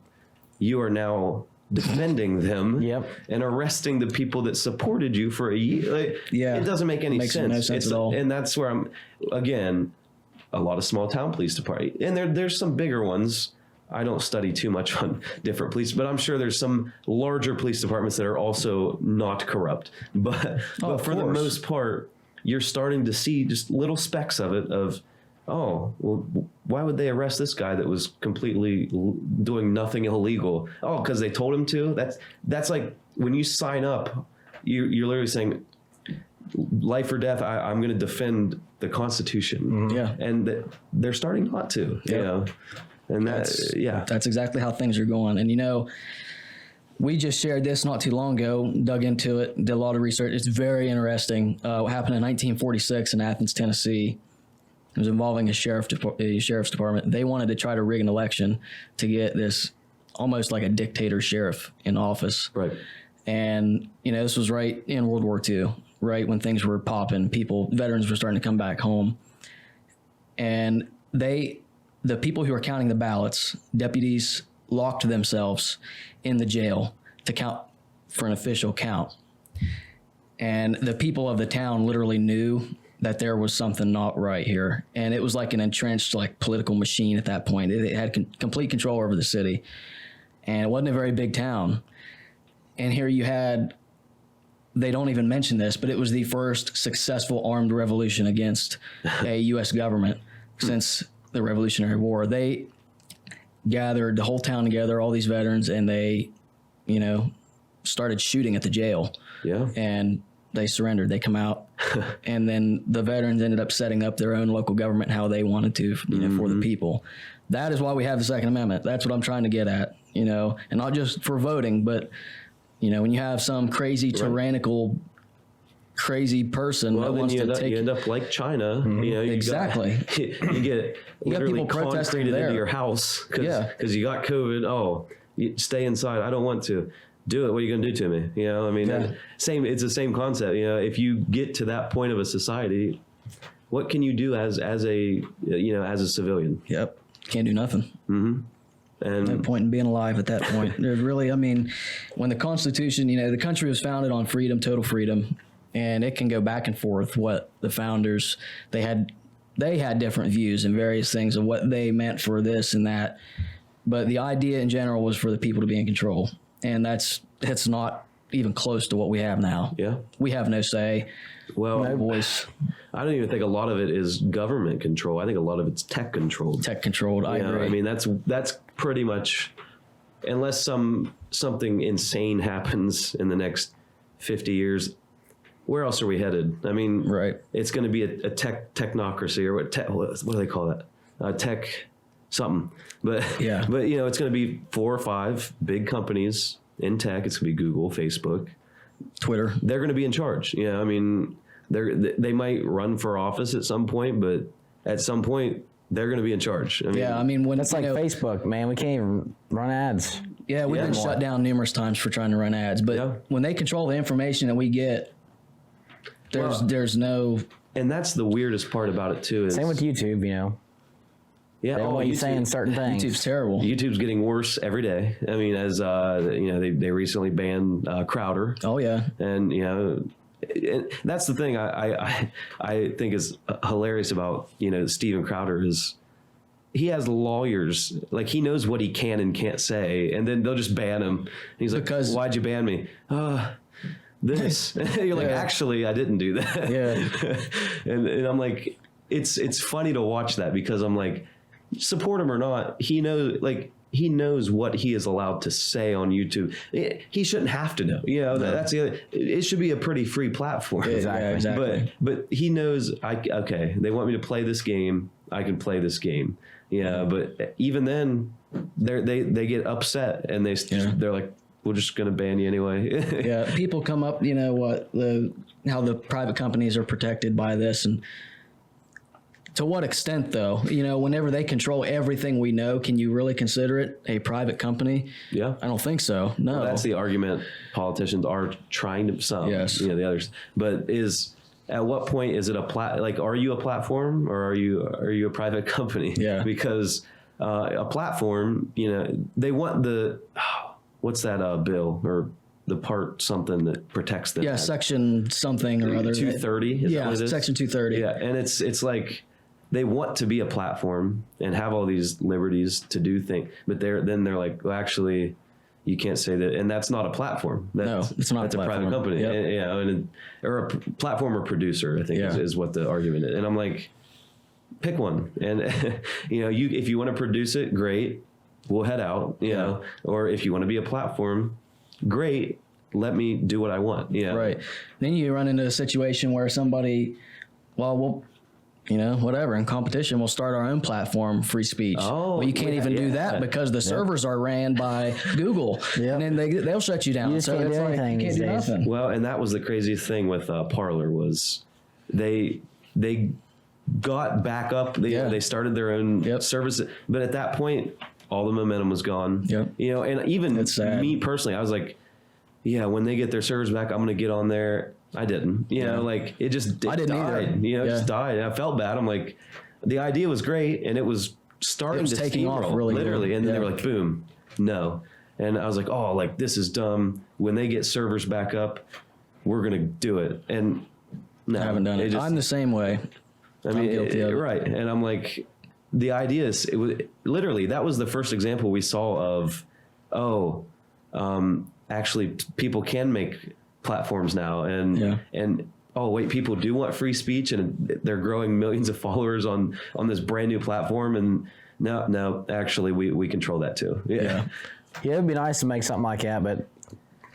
you are now defending them and arresting the people that supported you for a year. It doesn't make any sense. No sense at all. And that's where I'm, again, a lot of small town police departments. And there's some bigger ones. I don't study too much on different police, but I'm sure there's some larger police departments that are also not corrupt. But for the most part, you're starting to see just little specks of it why would they arrest this guy that was completely doing nothing illegal? Oh, because they told him to? That's like when you sign up, you're literally saying life or death, I'm going to defend the Constitution. And they're starting not to, And that's exactly how things are going. And we just shared this not too long ago, dug into it, did a lot of research. It's very interesting. What happened in 1946 in Athens, Tennessee. It was involving a sheriff's department. They wanted to try to rig an election to get this almost like a dictator sheriff in office. Right. And, this was right in World War II, right when things were popping. Veterans were starting to come back home. And the people who were counting the ballots, deputies locked themselves in the jail to count for an official count. And the people of the town literally knew that there was something not right here. And it was like an entrenched political machine at that point. It had complete control over the city. And it wasn't a very big town. And here you had, they don't even mention this, but it was the first successful armed revolution against a U.S. government since the Revolutionary War. They gathered the whole town together, all these veterans, and they, started shooting at the jail. Yeah. And they surrendered. They come out, and then the veterans ended up setting up their own local government how they wanted to, for the people. That is why we have the Second Amendment. That's what I'm trying to get at, and not just for voting, but, when you have some crazy, tyrannical, crazy person that wants to take... You end up like China. Exactly. You get literally people protesting concreted into your house because you got COVID. Oh, you stay inside. I don't want to. do it. What are you going to do to me? You know, I mean, it's the same concept. You know, if you get to that point of a society, what can you do as a civilian? Yep. Can't do nothing. Mm-hmm. And no point in being alive at that point. There's really, I mean, when the Constitution, you know, the country was founded on freedom, total freedom, and it can go back and forth what the founders, they had different views and various things of what they meant for this and that. But the idea in general was for the people to be in control. And that's not even close to what we have now. Yeah. We have no say, no voice. I don't even think a lot of it is government control. I think a lot of it's tech controlled. Tech controlled, I agree. I mean, that's pretty much, unless something insane happens in the next 50 years, where else are we headed? I mean, right. It's going to be a technocracy, or what do they call that? Tech something. But yeah. But you know, it's going to be 4 or 5 big companies in tech. It's going to be Google, Facebook, Twitter. They're going to be in charge. You know, I mean, they might run for office at some point, but at some point they're going to be in charge. I mean, when that's like Facebook, man, we can't even run ads. Yeah, we've been shut down numerous times for trying to run ads, but when they control the information that we get, there's no. And that's the weirdest part about it too. Same with YouTube, you know. Yeah, they don't want you saying certain things. YouTube's terrible. YouTube's getting worse every day. I mean, as you know, they recently banned Crowder. Oh yeah, and you know, that's the thing I think is hilarious about Steven Crowder is he has lawyers, like he knows what he can and can't say, and then they'll just ban him. And he's like, "Why'd you ban me?" This. You're like, actually, I didn't do that. Yeah. and I'm like, it's funny to watch that because I'm like, support him or not, he knows what he is allowed to say on YouTube. He shouldn't have to know. You know, that's the other. It should be a pretty free platform. Exactly. But he knows. Okay, they want me to play this game. I can play this game. Yeah, but even then, they get upset and they're like, we're just going to ban you anyway. Yeah, people come up, how the private companies are protected by this, and to what extent, though? Whenever they control everything we know, can you really consider it a private company? Yeah, I don't think so. No, well, that's the argument politicians are trying to. Some, yes, the others, but at what point is it are you a platform or are you a private company? Yeah, because a platform, they want what's that bill or the part something that protects them? Yeah, section something or other. 230. Yeah, section 230. Yeah, and it's like they want to be a platform and have all these liberties to do things, but they're like, well, actually, you can't say that, and that's not a platform. No, it's not. That's a private company. Yep. Or a platform or producer, I think is what the argument is. And I'm like, pick one, and if you want to produce it, great. We'll head out, you know, or if you want to be a platform, great. Let me do what I want. Yeah. Right. Then you run into a situation where somebody, we'll, whatever, in competition, we'll start our own platform, free speech. Oh, well, you can't even do that because the servers are ran by Google. And then they'll shut you down. You just can't do anything. You can't do nothing. Well, and that was the craziest thing with Parler was they got back up. They started their own service. But at that point, all the momentum was gone. Yep. And even me personally, I was like, when they get their servers back, I'm going to get on there. I didn't, it just I didn't died. Either. It just died. And I felt bad. I'm like, the idea was great, and it was starting to taking off really literally. Good. And then they were like, boom, no. And I was like, oh, this is dumb. When they get servers back up, we're going to do it. And no, I haven't done it. I'm the same way. I mean, I'm guilty of it. Right. And I'm like, the idea is, it was literally, that was the first example we saw of, actually people can make platforms now, and oh wait, people do want free speech, and they're growing millions of followers on this brand new platform, and no, actually we control that too. Yeah, it'd be nice to make something like that, but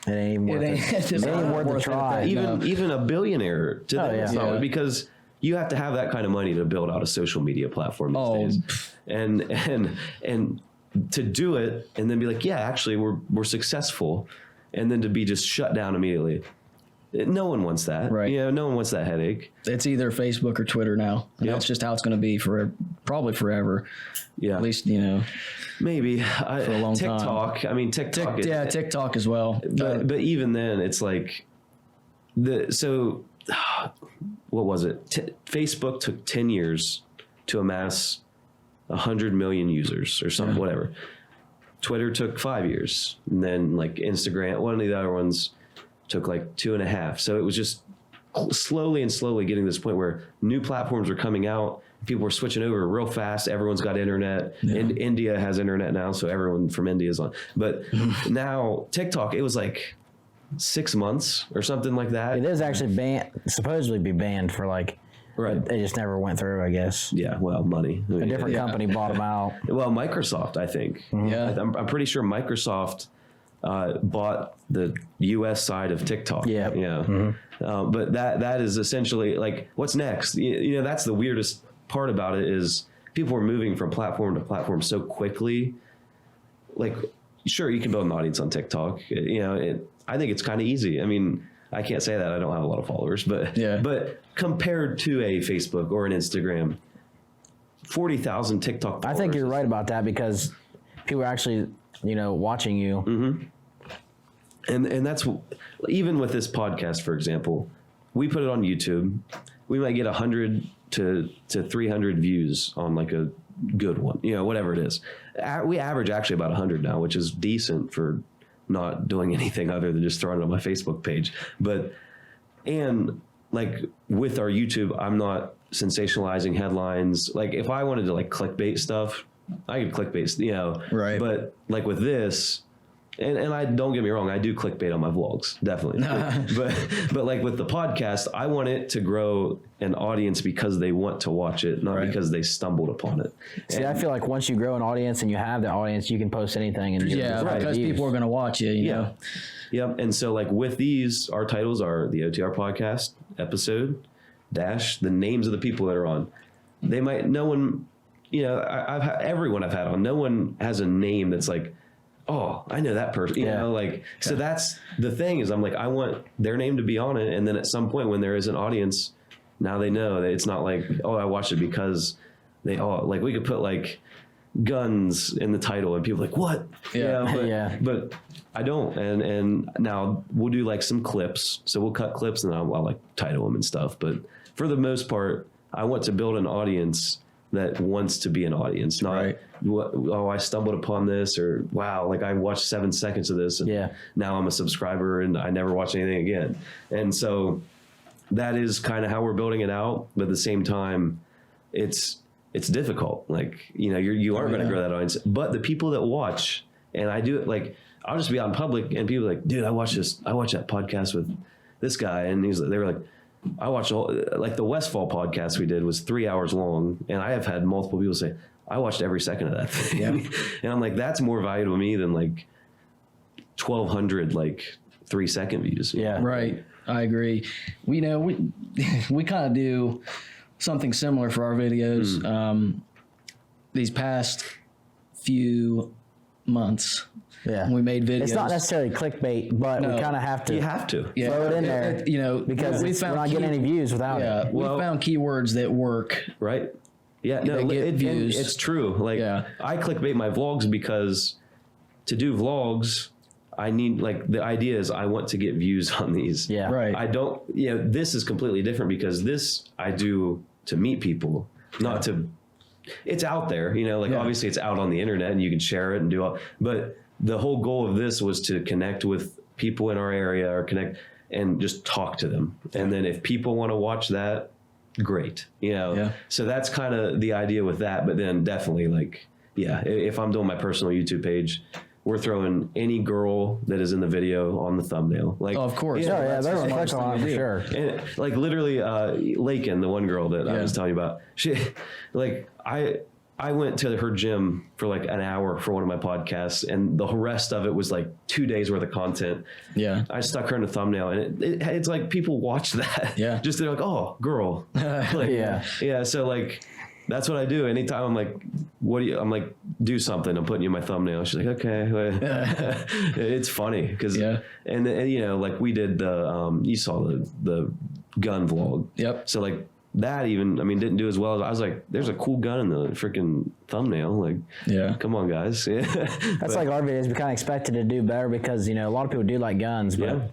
it ain't even worth it. It ain't worth the try. Even a billionaire to them, because you have to have that kind of money to build out a social media platform these days. And to do it and then be like, actually we're successful, and then to be just shut down immediately. No one wants that. Right. No one wants that headache. It's either Facebook or Twitter now. And that's just how it's going to be for probably forever. Yeah. At least, Maybe. For a long time. TikTok. I mean, TikTok. TikTok as well. But even then, it's like what was it? Facebook took 10 years to amass 100 million users or something, whatever. Twitter took 5 years. And then like Instagram, one of the other ones took like 2.5. So it was just slowly getting to this point where new platforms were coming out. People were switching over real fast. Everyone's got internet. And India has internet now, so everyone from India is on. But now TikTok, it was like 6 months or something like that. It is actually supposedly be banned for like, right. They just never went through, I guess. Yeah, well, money. A different company bought them out. Well, Microsoft, I think. Yeah. I'm pretty sure Microsoft bought the U.S. side of TikTok. Yeah. But that is essentially like, what's next? That's the weirdest part about it is people are moving from platform to platform so quickly. Like, sure, you can build an audience on TikTok. I think it's kind of easy. I mean, I can't say that I don't have a lot of followers, but compared to a Facebook or an Instagram, 40,000 TikTok followers. I think you're right about that because people are actually, watching you. Mm-hmm. And that's even with this podcast, for example, we put it on YouTube. We might get 100 to 300 views on like a good one, whatever it is. We average actually about 100 now, which is decent for not doing anything other than just throwing it on my Facebook page. And like with our YouTube, I'm not sensationalizing headlines. Like if I wanted to like clickbait stuff, I could clickbait, Right. But like with this, and I don't get me wrong, I do clickbait on my vlogs, definitely. but like with the podcast, I want it to grow an audience because they want to watch it, not because they stumbled upon it. See, I feel like once you grow an audience and you have the audience, you can post anything and because people are going to watch it. You know? Yep. And so like with these, our titles are the OTR podcast episode dash the names of the people that are on. They might, no one, I've had everyone I've had on. No one has a name that's like, oh, I know that person, so that's the thing is I'm like, I want their name to be on it. And then at some point when there is an audience, now they know that it's not like, oh, I watched it because we could put like guns in the title and people are like, what? But I don't. And now we'll do like some clips. So we'll cut clips and I'll like title them and stuff. But for the most part, I want to build an audience that wants to be an audience, not I stumbled upon this or wow, like I watched 7 seconds of this and now I'm a subscriber and I never watch anything again. And so that is kind of how we're building it out. But at the same time, it's difficult. Like, you are going to grow that audience, but the people that watch, and I do it like, I'll just be out in public and people are like, dude, I watched that podcast with this guy. And they were like, I watched the Westfall podcast we did was 3 hours long. And I have had multiple people say, I watched every second of that thing. Yeah. And I'm like, that's more valuable to me than like 1,200, like 3-second views. Yeah. Right. I agree. We kind of do something similar for our videos. These past few months, we made videos. It's not necessarily clickbait, but we kind of have to. You have to throw it in there, because we're not getting any views without it. We found keywords that work. Right. Yeah. No, it's true. Like I clickbait my vlogs because to do vlogs, I need, like, the idea is I want to get views on these. Yeah. Right. I don't, this is completely different because this I do to meet people, not to, it's out there, obviously it's out on the internet and you can share it and do all, but the whole goal of this was to connect with people in our area or connect and just talk to them. And then if people want to watch that, great. So that's kind of the idea with that. But then definitely like, if I'm doing my personal YouTube page, we're throwing any girl that is in the video on the thumbnail. Like, of course. They're going to click on it for sure. And like literally, Lakin, the one girl that I was telling you about, she, like, I went to her gym for like an hour for one of my podcasts, and the rest of it was like 2 days worth of content. Yeah, I stuck her in the thumbnail, and it's like people watch that. Yeah, just they're like, oh, girl. Like, yeah. So like, That's what I do. Anytime I'm like, I'm like, do something. I'm putting you in my thumbnail. She's like, okay. It's funny because, and you know, like we did you saw the gun vlog. Yep. So like that even, I mean, didn't do as well as I was like, there's a cool gun in the freaking thumbnail. Like, come on, guys. That's like our videos. We kind of expected to do better because, you know, a lot of people do like guns, but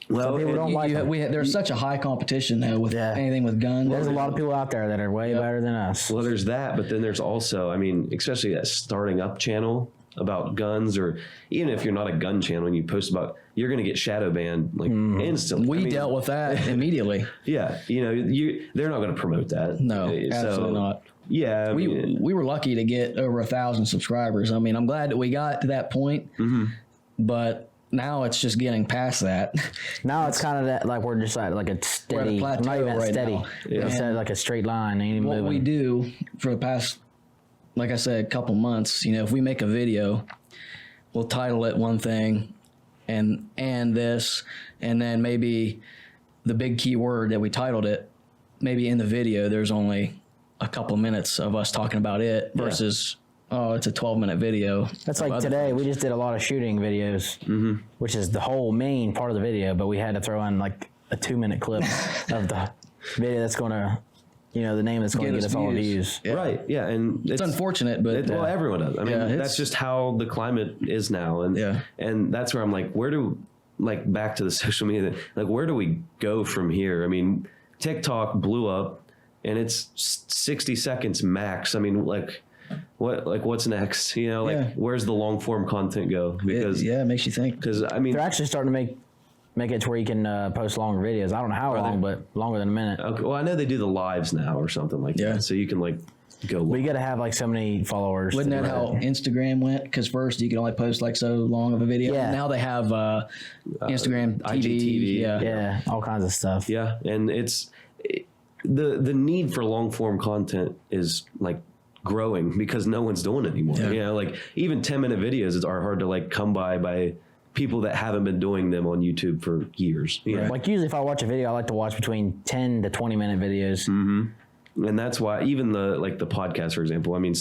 well, people don't like there's such a high competition now with anything with guns. There's a lot of people out there that are way better than us. Well, there's that, but then there's also, I mean, especially that starting up channel about guns, or even if you're not a gun channel and you post about, you're going to get shadow banned like instantly. We dealt with that immediately. Yeah, you know, they're not going to promote that. No, absolutely not. Yeah, we were lucky to get over 1,000 subscribers. I mean, I'm glad that we got to that point, but now it's just getting past that. Now it's kind of that, like we're just like a steady, not even right steady. Now. It's like a straight line. Ain't what moving. we do for the past, like I said, a couple months, you know, if we make a video, we'll title it one thing and this, and then maybe the big key word that we titled it, maybe in the video, there's only a couple minutes of us talking about it versus, it's a 12-minute video. That's like today, we just did a lot of shooting videos, which is the whole main part of the video, but we had to throw in like a 2-minute clip of the video that's going to, you know, the name that's going to get us all views. Yeah. Right, yeah. And it's unfortunate, but... well, everyone does. I mean, that's just how the climate is now. And that's where I'm like, back to the social media, like, where do we go from here? I mean, TikTok blew up, and it's 60 seconds max. I mean, what's next? You know, where's the long form content go? Because it makes you think. Because I mean, they're actually starting to make it to where you can post longer videos. I don't know how long, but longer than a minute. Okay, well, I know they do the lives now or something like that, so you can like go. We got to have like so many followers. Wasn't that how Instagram went? Because first you could only post like so long of a video. Yeah. Now they have Instagram TV, yeah, all kinds of stuff. Yeah, and it's the need for long form content is like growing because no one's doing it anymore. You know, like even 10-minute videos are hard to like come by people that haven't been doing them on YouTube for years. Like usually if I watch a video, I like to watch between 10 to 20-minute videos. And that's why even the podcast, for example, I mean,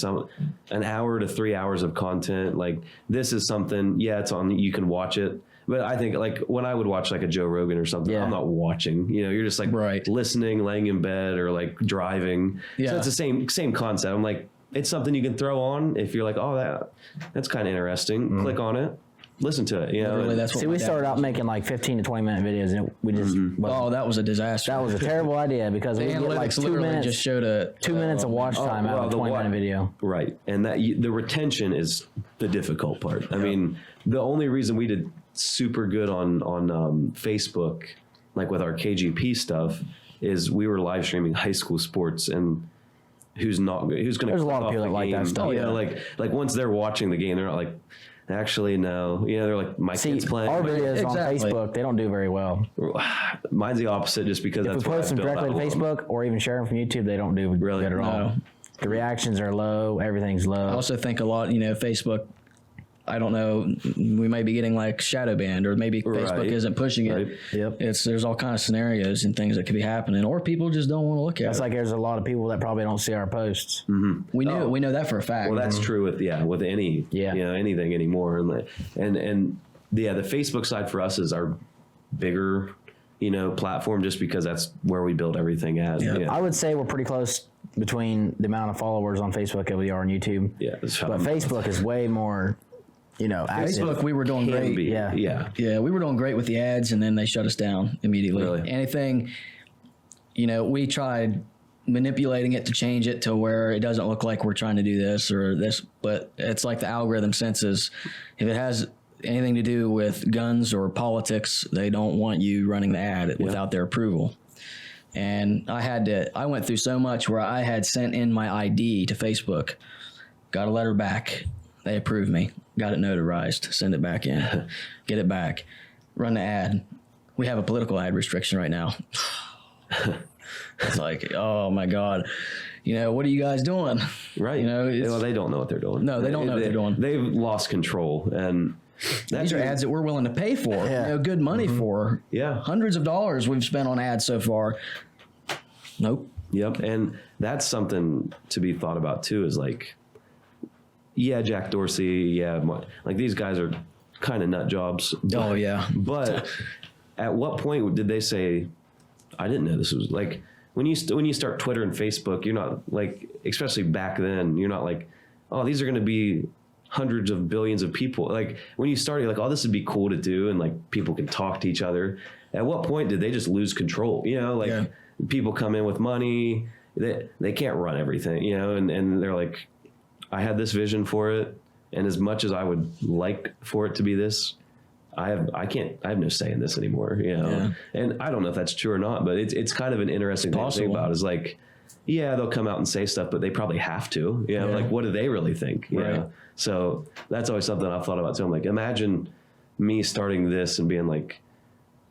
an hour to 3 hours of content, like this is something, it's on, you can watch it. But I think like when I would watch like a Joe Rogan or something, I'm not watching, you know, you're just like listening, laying in bed or like driving. So it's the same concept. I'm like, it's something you can throw on if you're like, oh, that's kind of interesting. Click on it, listen to it. You know, literally, that's what we started out making like 15 to 20-minute videos, and we just that was a disaster. That was a terrible idea because we get like 2 minutes. Just showed 2 minutes of watch time out of a 20-minute video. Right, and that the retention is the difficult part. I mean, the only reason we did super good on Facebook, like with our KGP stuff, is we were live streaming high school sports and. Who's going to? There's a lot of people that like that stuff. You know, like once they're watching the game, they're not like, actually no. You know, they're like, my kid's playing. Our videos on Facebook, they don't do very well. Mine's the opposite, just because if we post them directly to Facebook or even share them from YouTube, they don't do good at all. The reactions are low. Everything's low. I also think a lot. You know, Facebook. I don't know, we might be getting like shadow banned, or maybe Facebook isn't pushing it. There's all kinds of scenarios and things that could be happening, or people just don't want to look at it. It's like there's a lot of people that probably don't see our posts. We know that for a fact. Well, that's true with any you know, anything anymore, and the Facebook side for us is our bigger, you know, platform, just because that's where we build everything at. I would say we're pretty close between the amount of followers on Facebook that we are on YouTube. But Facebook is way more. You know, Facebook, we were doing great. We were doing great with the ads, and then they shut us down immediately. Really? Anything, you know, we tried manipulating it to change it to where it doesn't look like we're trying to do this or this, but it's like the algorithm senses if it has anything to do with guns or politics, they don't want you running the ad without their approval. And I went through so much where I had sent in my ID to Facebook, got a letter back. They approved me, got it notarized, send it back in, get it back, run the ad. We have a political ad restriction right now. It's like, oh my God, you know, what are you guys doing? Right. You know, they don't know what they're doing. No, they don't know what they're doing. They've lost control, and these are ads that we're willing to pay for, you know, good money for. Yeah. Hundreds of dollars we've spent on ads so far. Nope. Yep. And that's something to be thought about too, is like, yeah, Jack Dorsey, like these guys are kind of nut jobs. Oh yeah. But at what point did they say, I didn't know this was like, when you start Twitter and Facebook, you're not like, especially back then, you're not like, oh, these are going to be hundreds of billions of people. Like when you start, you're like, oh, this would be cool to do. And like people can talk to each other. At what point did they just lose control? You know, like people come in with money, they can't run everything, you know, and they're like, I had this vision for it. And as much as I would like for it to be this, I have no say in this anymore, you know? Yeah. And I don't know if that's true or not, but it's kind of an interesting thing to think about, is like, yeah, they'll come out and say stuff, but they probably have to, you know, like what do they really think? You know? So that's always something I've thought about too. I'm like, imagine me starting this and being like,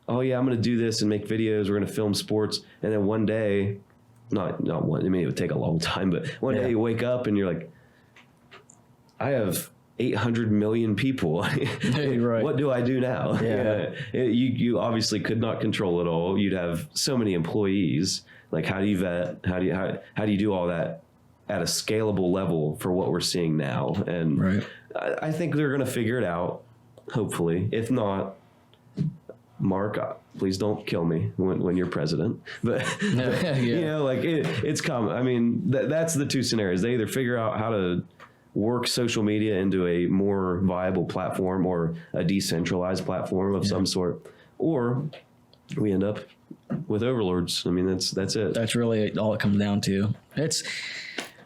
oh yeah, I'm going to do this and make videos. We're going to film sports. And then one day, not one, I mean, it would take a long time, but one day you wake up and you're like, I have 800 million people. What do I do now? Yeah. You obviously could not control it all. You'd have so many employees. Like, how do you vet? How do you do all that at a scalable level for what we're seeing now? And I think they're going to figure it out, hopefully. If not, Mark, please don't kill me when you're president. But you know, like it's common. I mean, that's the two scenarios. They either figure out how to work social media into a more viable platform or a decentralized platform of some sort, or we end up with overlords. I mean, that's it. That's really all it comes down to. It's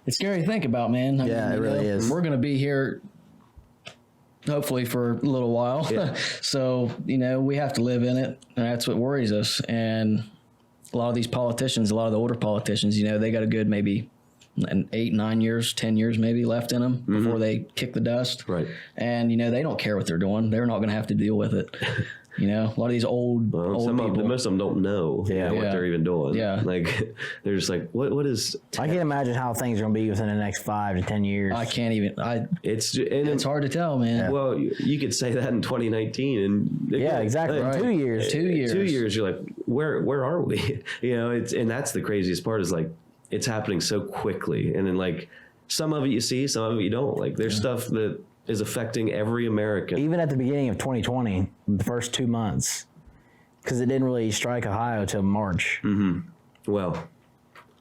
scary to think about, man. I mean, it really is. We're going to be here hopefully for a little while. Yeah. So, you know, we have to live in it, and that's what worries us. And a lot of these politicians, a lot of the older politicians, you know, they got a good maybe 8, 9 years, 10 years maybe left in them before they kick the dust. Right. And, you know, they don't care what they're doing. They're not going to have to deal with it. You know, a lot of these old people. Most of them don't know what they're even doing. Yeah. Like, they're just like, what is... I can't imagine how things are going to be within the next 5 to 10 years. I can't even... It's hard to tell, man. Yeah. Well, you could say that in 2019. And exactly. Like, 2 years. 2 years. 2 years, you're like, where are we? You know, and that's the craziest part, is like, it's happening so quickly. And then like, some of it you see, some of it you don't. Like, there's stuff that is affecting every American. Even at the beginning of 2020, the first 2 months, because it didn't really strike Ohio till March. Mm-hmm. Well,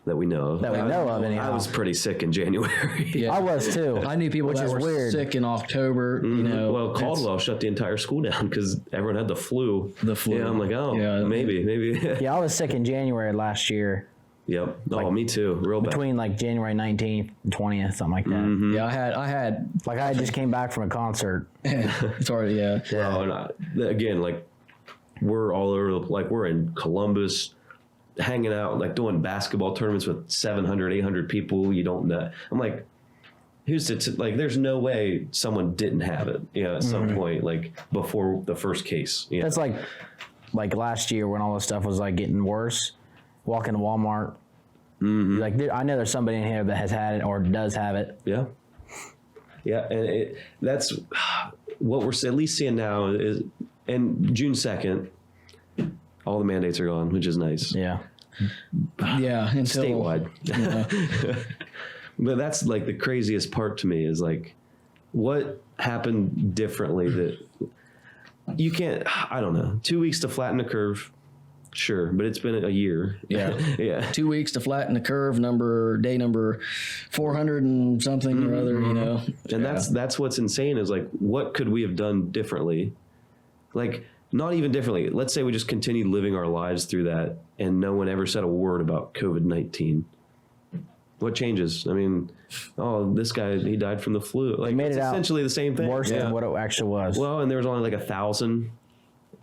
that we know of. Anyhow. I was pretty sick in January. Yeah. I was too. I knew people that were weird. Sick in October. You know, well, Caldwell shut the entire school down because everyone had the flu. Yeah, I'm like, maybe. Yeah, I was sick in January last year. Yep. Oh, me too. Real bad. Between like January 19th and 20th, something like that. Mm-hmm. Yeah, I had. Like, I just came back from a concert. It's already, Oh, and again, like, we're all over, like, we're in Columbus, hanging out, like, doing basketball tournaments with 700, 800 people you don't know. I'm like, like, there's no way someone didn't have it, you know, at some point, like, before the first case. You know? That's like last year when all this stuff was, like, getting worse. Walk into Walmart. Mm-hmm. Like, I know there's somebody in here that has had it or does have it. Yeah. Yeah. And that's what we're at least seeing now is, and June 2nd, all the mandates are gone, which is nice. Yeah. Yeah. Until, statewide. Yeah. But that's like the craziest part to me is like, what happened differently that you can't, I don't know, 2 weeks to flatten the curve. Sure, but it's been a year. Yeah. Yeah. 2 weeks to flatten the curve, day number 400 and something or other, you know. And that's what's insane is like, what could we have done differently? Like, not even differently. Let's say we just continued living our lives through that and no one ever said a word about COVID-19. What changes? I mean, this guy, he died from the flu. Like, made it's it essentially the same thing. Worse than what it actually was. Well, and there was only like 1,000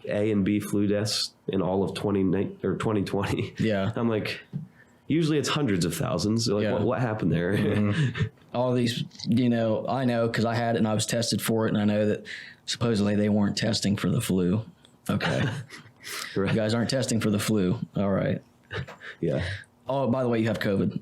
A and B flu deaths in all of 2020. Yeah. I'm like, usually it's hundreds of thousands. Like, what happened there? Mm-hmm. All these, you know, I know because I had it and I was tested for it, and I know that supposedly they weren't testing for the flu. Okay. Right. You guys aren't testing for the flu. All right. Yeah. Oh, by the way, you have COVID.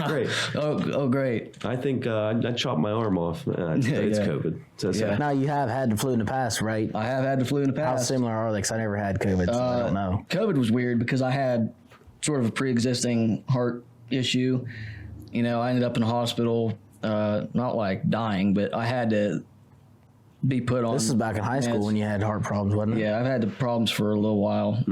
Great. Oh, great. I think I chopped my arm off. It's COVID. So Now, you have had the flu in the past, right? I have had the flu in the past. How similar are they? Because I never had COVID, so I don't know. COVID was weird because I had sort of a pre-existing heart issue. You know, I ended up in the hospital, not like dying, but I had to be put on. This is back in high school when you had heart problems, wasn't it? Yeah, I've had the problems for a little while.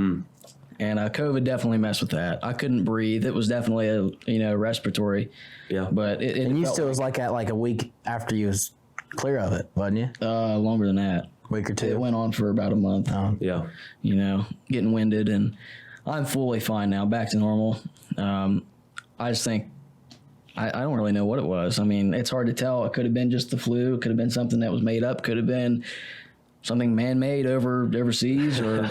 And COVID definitely messed with that. I couldn't breathe. It was definitely respiratory. Yeah. But it And you still was like at like a week after you was clear of it, wasn't you? longer than that. Week or two. It went on for about a month. Yeah. You know, getting winded, and I'm fully fine now, back to normal. I just think I don't really know what it was. I mean, it's hard to tell. It could have been just the flu. It could have been something that was made up. Could have been something man-made overseas, or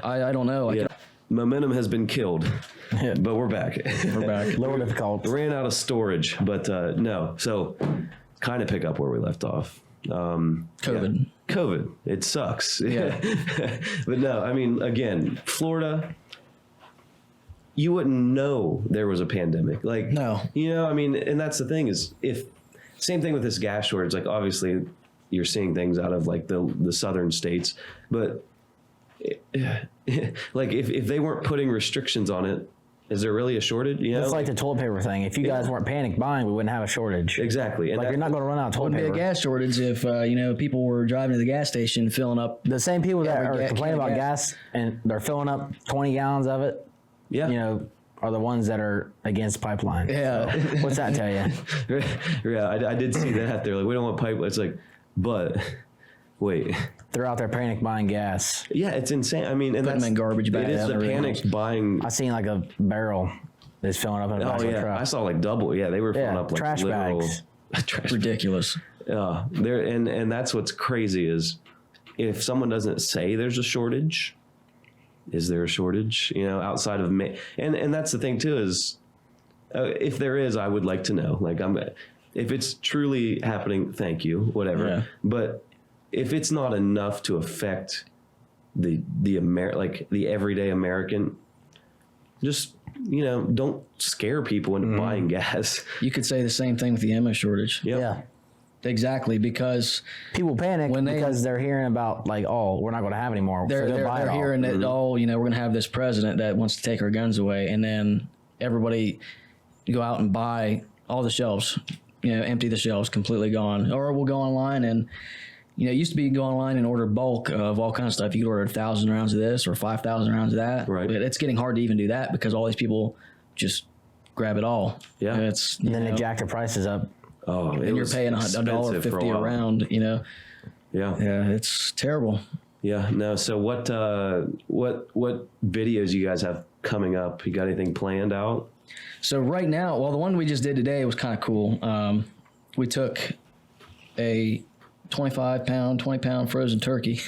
I don't know. Yeah. Momentum has been killed, but we're back. We're back. Lower difficult. Ran out of storage, but no. So kind of pick up where we left off. COVID. Yeah. COVID. It sucks. Yeah. But no, I mean, again, Florida, you wouldn't know there was a pandemic. Like, No. I mean, and that's the thing is, same thing with this gas shortage, like obviously you're seeing things out of like the southern states, but like if they weren't putting restrictions on it, is there really a shortage? It's like the toilet paper thing. If you guys weren't panic buying, we wouldn't have a shortage. Exactly. And Like, you're not going to run out of toilet Wouldn't be paper. a gas shortage if people were driving to the gas station filling up. The same people that Every are complaining can of about gas and they're filling up 20 gallons of it, yeah. are the ones that are against pipeline. Yeah. So, what's that tell you? Yeah, I did see that. They're like, we don't want pipe. It's like, but wait. They're out there panic buying gas. Yeah, it's insane. I mean, and Put them that's in garbage bags It is and the everything panic else. buying. I seen like a barrel that's filling up in a Oh back of a yeah, truck. I saw like double. Yeah, they were filling up like trash literal bags. trash. Ridiculous. Yeah, there and that's what's crazy is if someone doesn't say there's a shortage, is there a shortage? Outside of me, and that's the thing too is if there is, I would like to know. Like if it's truly happening, thank you, whatever. Yeah. But if it's not enough to affect the everyday American, just don't scare people into buying gas. You could say the same thing with the ammo shortage. Yep. Yeah. Exactly, because People panic When they- because they're hearing about like, oh, we're not going to have any more. they're so they'll buy it all. hearing that, we're going to have this president that wants to take our guns away, and then everybody go out and buy all the shelves, empty the shelves, completely gone. Or we'll go online and, it used to be you can go online and order bulk of all kinds of stuff. You could order 1,000 rounds of this or 5,000 rounds of that. Right. But it's getting hard to even do that because all these people just grab it all. Yeah. And it's, And then they jack their prices up. Oh, and you're paying $1.50 a round, Yeah. Yeah, it's terrible. Yeah. No. So what videos you guys have coming up? You got anything planned out? So right now, well, the one we just did today was kind of cool. We took a 20-pound frozen turkey.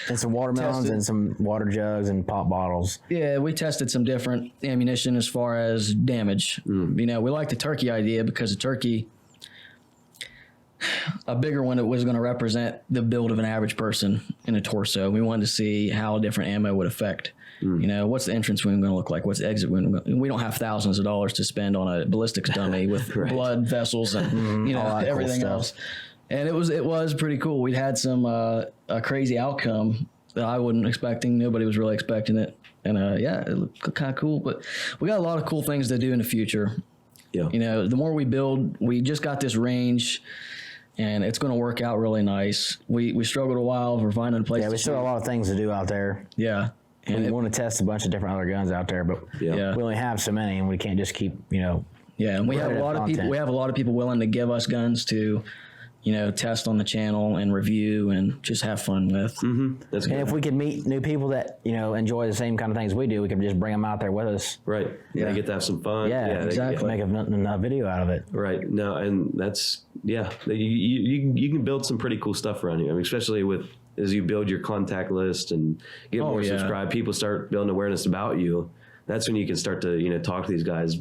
And some watermelons Tested. and some water jugs and pop bottles. Yeah, we tested some different ammunition as far as damage. We like the turkey idea because the turkey, a bigger one, it was going to represent the build of an average person in a torso. We wanted to see how different ammo would affect. What's the entrance wound going to look like? What's the exit wound? We don't have thousands of dollars to spend on a ballistics dummy with blood vessels and all that cool everything stuff. else. And it was pretty cool. We'd had some a crazy outcome that I wasn't expecting. Nobody was really expecting it. And it looked kind of cool. But we got a lot of cool things to do in the future. Yeah. The more we build, we just got this range, and it's going to work out really nice. We struggled a while for finding a place. Yeah, we to still have a lot of things to do out there. Yeah. And we want to test a bunch of different other guns out there, but Yeah. we only have so many, and we can't just keep, Yeah, and we have a lot of people. content. We have a lot of people willing to give us guns to, test on the channel and review and just have fun with. That's And good. if we could meet new people that, enjoy the same kind of things we do, we could just bring them out there with us. Right. Yeah. They get to have some fun. Yeah, they- exactly. Make a video out of it. Right. No, and that's you can build some pretty cool stuff around here. I mean, especially as you build your contact list and get more yeah. subscribed, people start building awareness about you. That's when you can start to talk to these guys,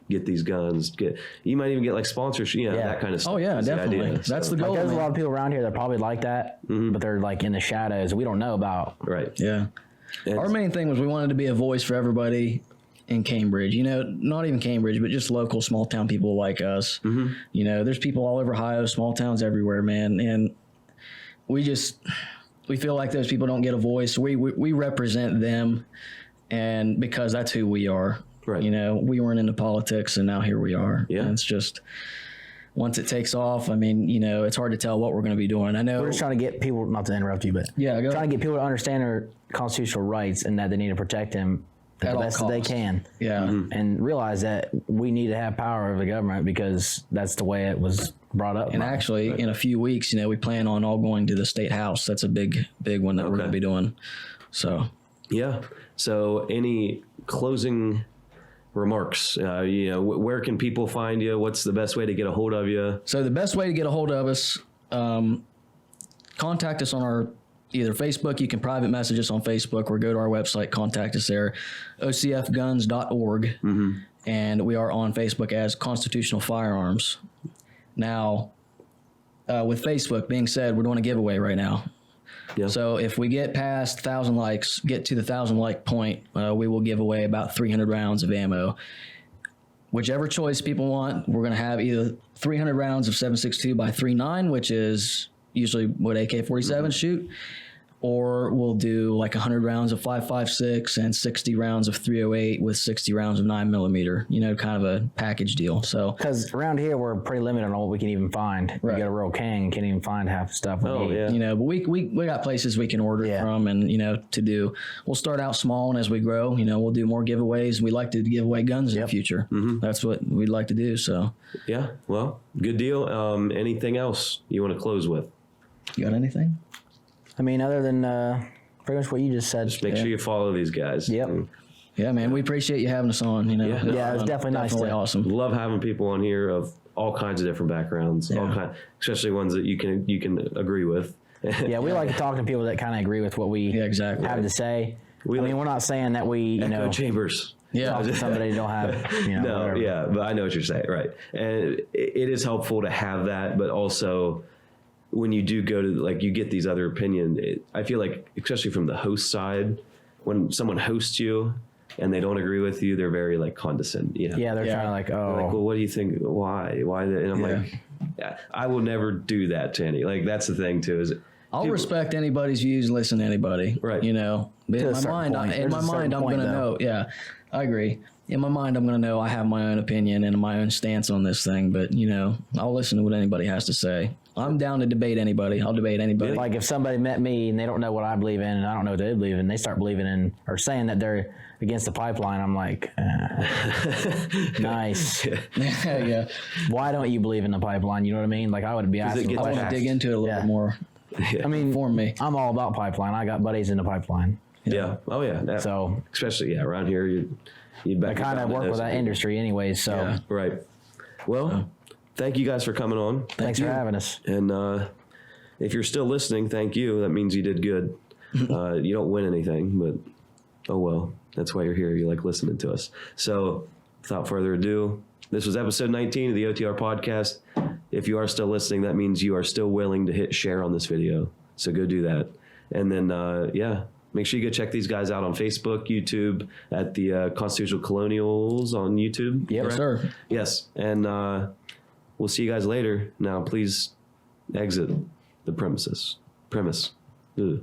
get these guns, you might even get like sponsorship, that kind of stuff. Oh yeah, is the definitely. idea. That's So- the goal. Like, there's a man. lot of people around here that probably like that, but they're like in the shadows we don't know about. Right. Yeah. And Our main thing was we wanted to be a voice for everybody in Cambridge. Not even Cambridge, but just local small town people like us. There's people all over Ohio, small towns everywhere, man, and we feel like those people don't get a voice. We represent them, and because that's who we are. Right. You know, we weren't into politics, and now here we are. Yeah. And it's just, once it takes off, I mean, you know, it's hard to tell what we're going to be doing. I know We're just trying to get people, not to interrupt you, but Yeah, go trying to get people to understand their constitutional rights and that they need to protect them the all best that they costs. can. Yeah. And realize that we need to have power over the government because that's the way it was brought up. And actually, in a few weeks, you know, we plan on all going to the state house. That's a big one that we're going to be doing. So, Yeah. So any closing remarks? You know, where can people find you? What's the best way to get a hold of you? So the best way to get a hold of us, contact us on our either Facebook. You can private message us on Facebook or go to our website, contact us there, ocfguns.org. And we are on Facebook as Constitutional Firearms. Now, with Facebook being said, we're doing a giveaway right now. Yeah. So if we get past 1,000 likes, get to the 1,000 like point, we will give away about 300 rounds of ammo. Whichever choice people want, we're going to have either 300 rounds of 7.62 by 3.9, which is usually what AK-47 shoot, or we'll do like 100 rounds of 5.56 and 60 rounds of 308 with 60 rounds of 9mm, you know, kind of a package deal. So because around here we're pretty limited on what we can even find. Right. You got a real king, can't even find half the stuff. you know, but we got places we can order it from, and you know, to do. We'll start out small, and as we grow, you know, we'll do more giveaways. We like to give away guns in the future. That's what we'd like to do. So Yeah. Well, good deal. Anything else you want to close with? you got anything? I mean, other than pretty much what you just said. Make sure you follow these guys. Yep. And Yeah, man, we appreciate you having us on. You know, Yeah, it was definitely nice Definitely to- awesome. love having people on here of all kinds of different backgrounds, especially ones that you can agree with. Yeah, we like to talk to people that kind of agree with what we exactly. have to say. We I mean, like we're not saying that we, you Echo know, chambers. talk to somebody who don't have, you know, No, whatever. yeah, but I know what you're saying, right? And it is helpful to have that, but also when you do go to, like, you get these other opinions, I feel like, especially from the host side, when someone hosts you and they don't agree with you, they're very, like, condescending. You know? Yeah, they're trying to like, oh, Like, well, what do you think? Why? And I'm like, I will never do that to any. Like, that's the thing too. Is I'll respect anybody's views and listen to anybody. Right. You know, but To in a my certain mind, point. in There's my a certain mind, I'm point, going to though. know. Yeah, I agree. In my mind, I'm going to know I have my own opinion and my own stance on this thing. But you know, I'll listen to what anybody has to say. I'm down to debate anybody. I'll debate anybody. like if somebody met me and they don't know what I believe in and I don't know what they believe in, they start believing in or saying that they're against the pipeline. I'm like, nice. yeah, Why don't you believe in the pipeline? You know what I mean? Like I would be asking. gets I want to Facts. dig into it a little bit more. I mean, Inform me. I'm all about pipeline. I got buddies in the pipeline. Yeah. Oh yeah. So especially around here, you I kind of work with that industry anyways. So Yeah. Right. Well, thank you guys for coming on. thanks for having us. And if you're still listening, thank you. That means you did good. You don't win anything, but oh well. That's why you're here. You like listening to us. So without further ado, this was episode 19 of the OTR podcast. If you are still listening, that means you are still willing to hit share on this video. So go do that. And then, make sure you go check these guys out on Facebook, YouTube, at the Constitutional Colonials on YouTube. Yep, correct? Sir. Yes. And we'll see you guys later. Now, please exit the premise. Ugh.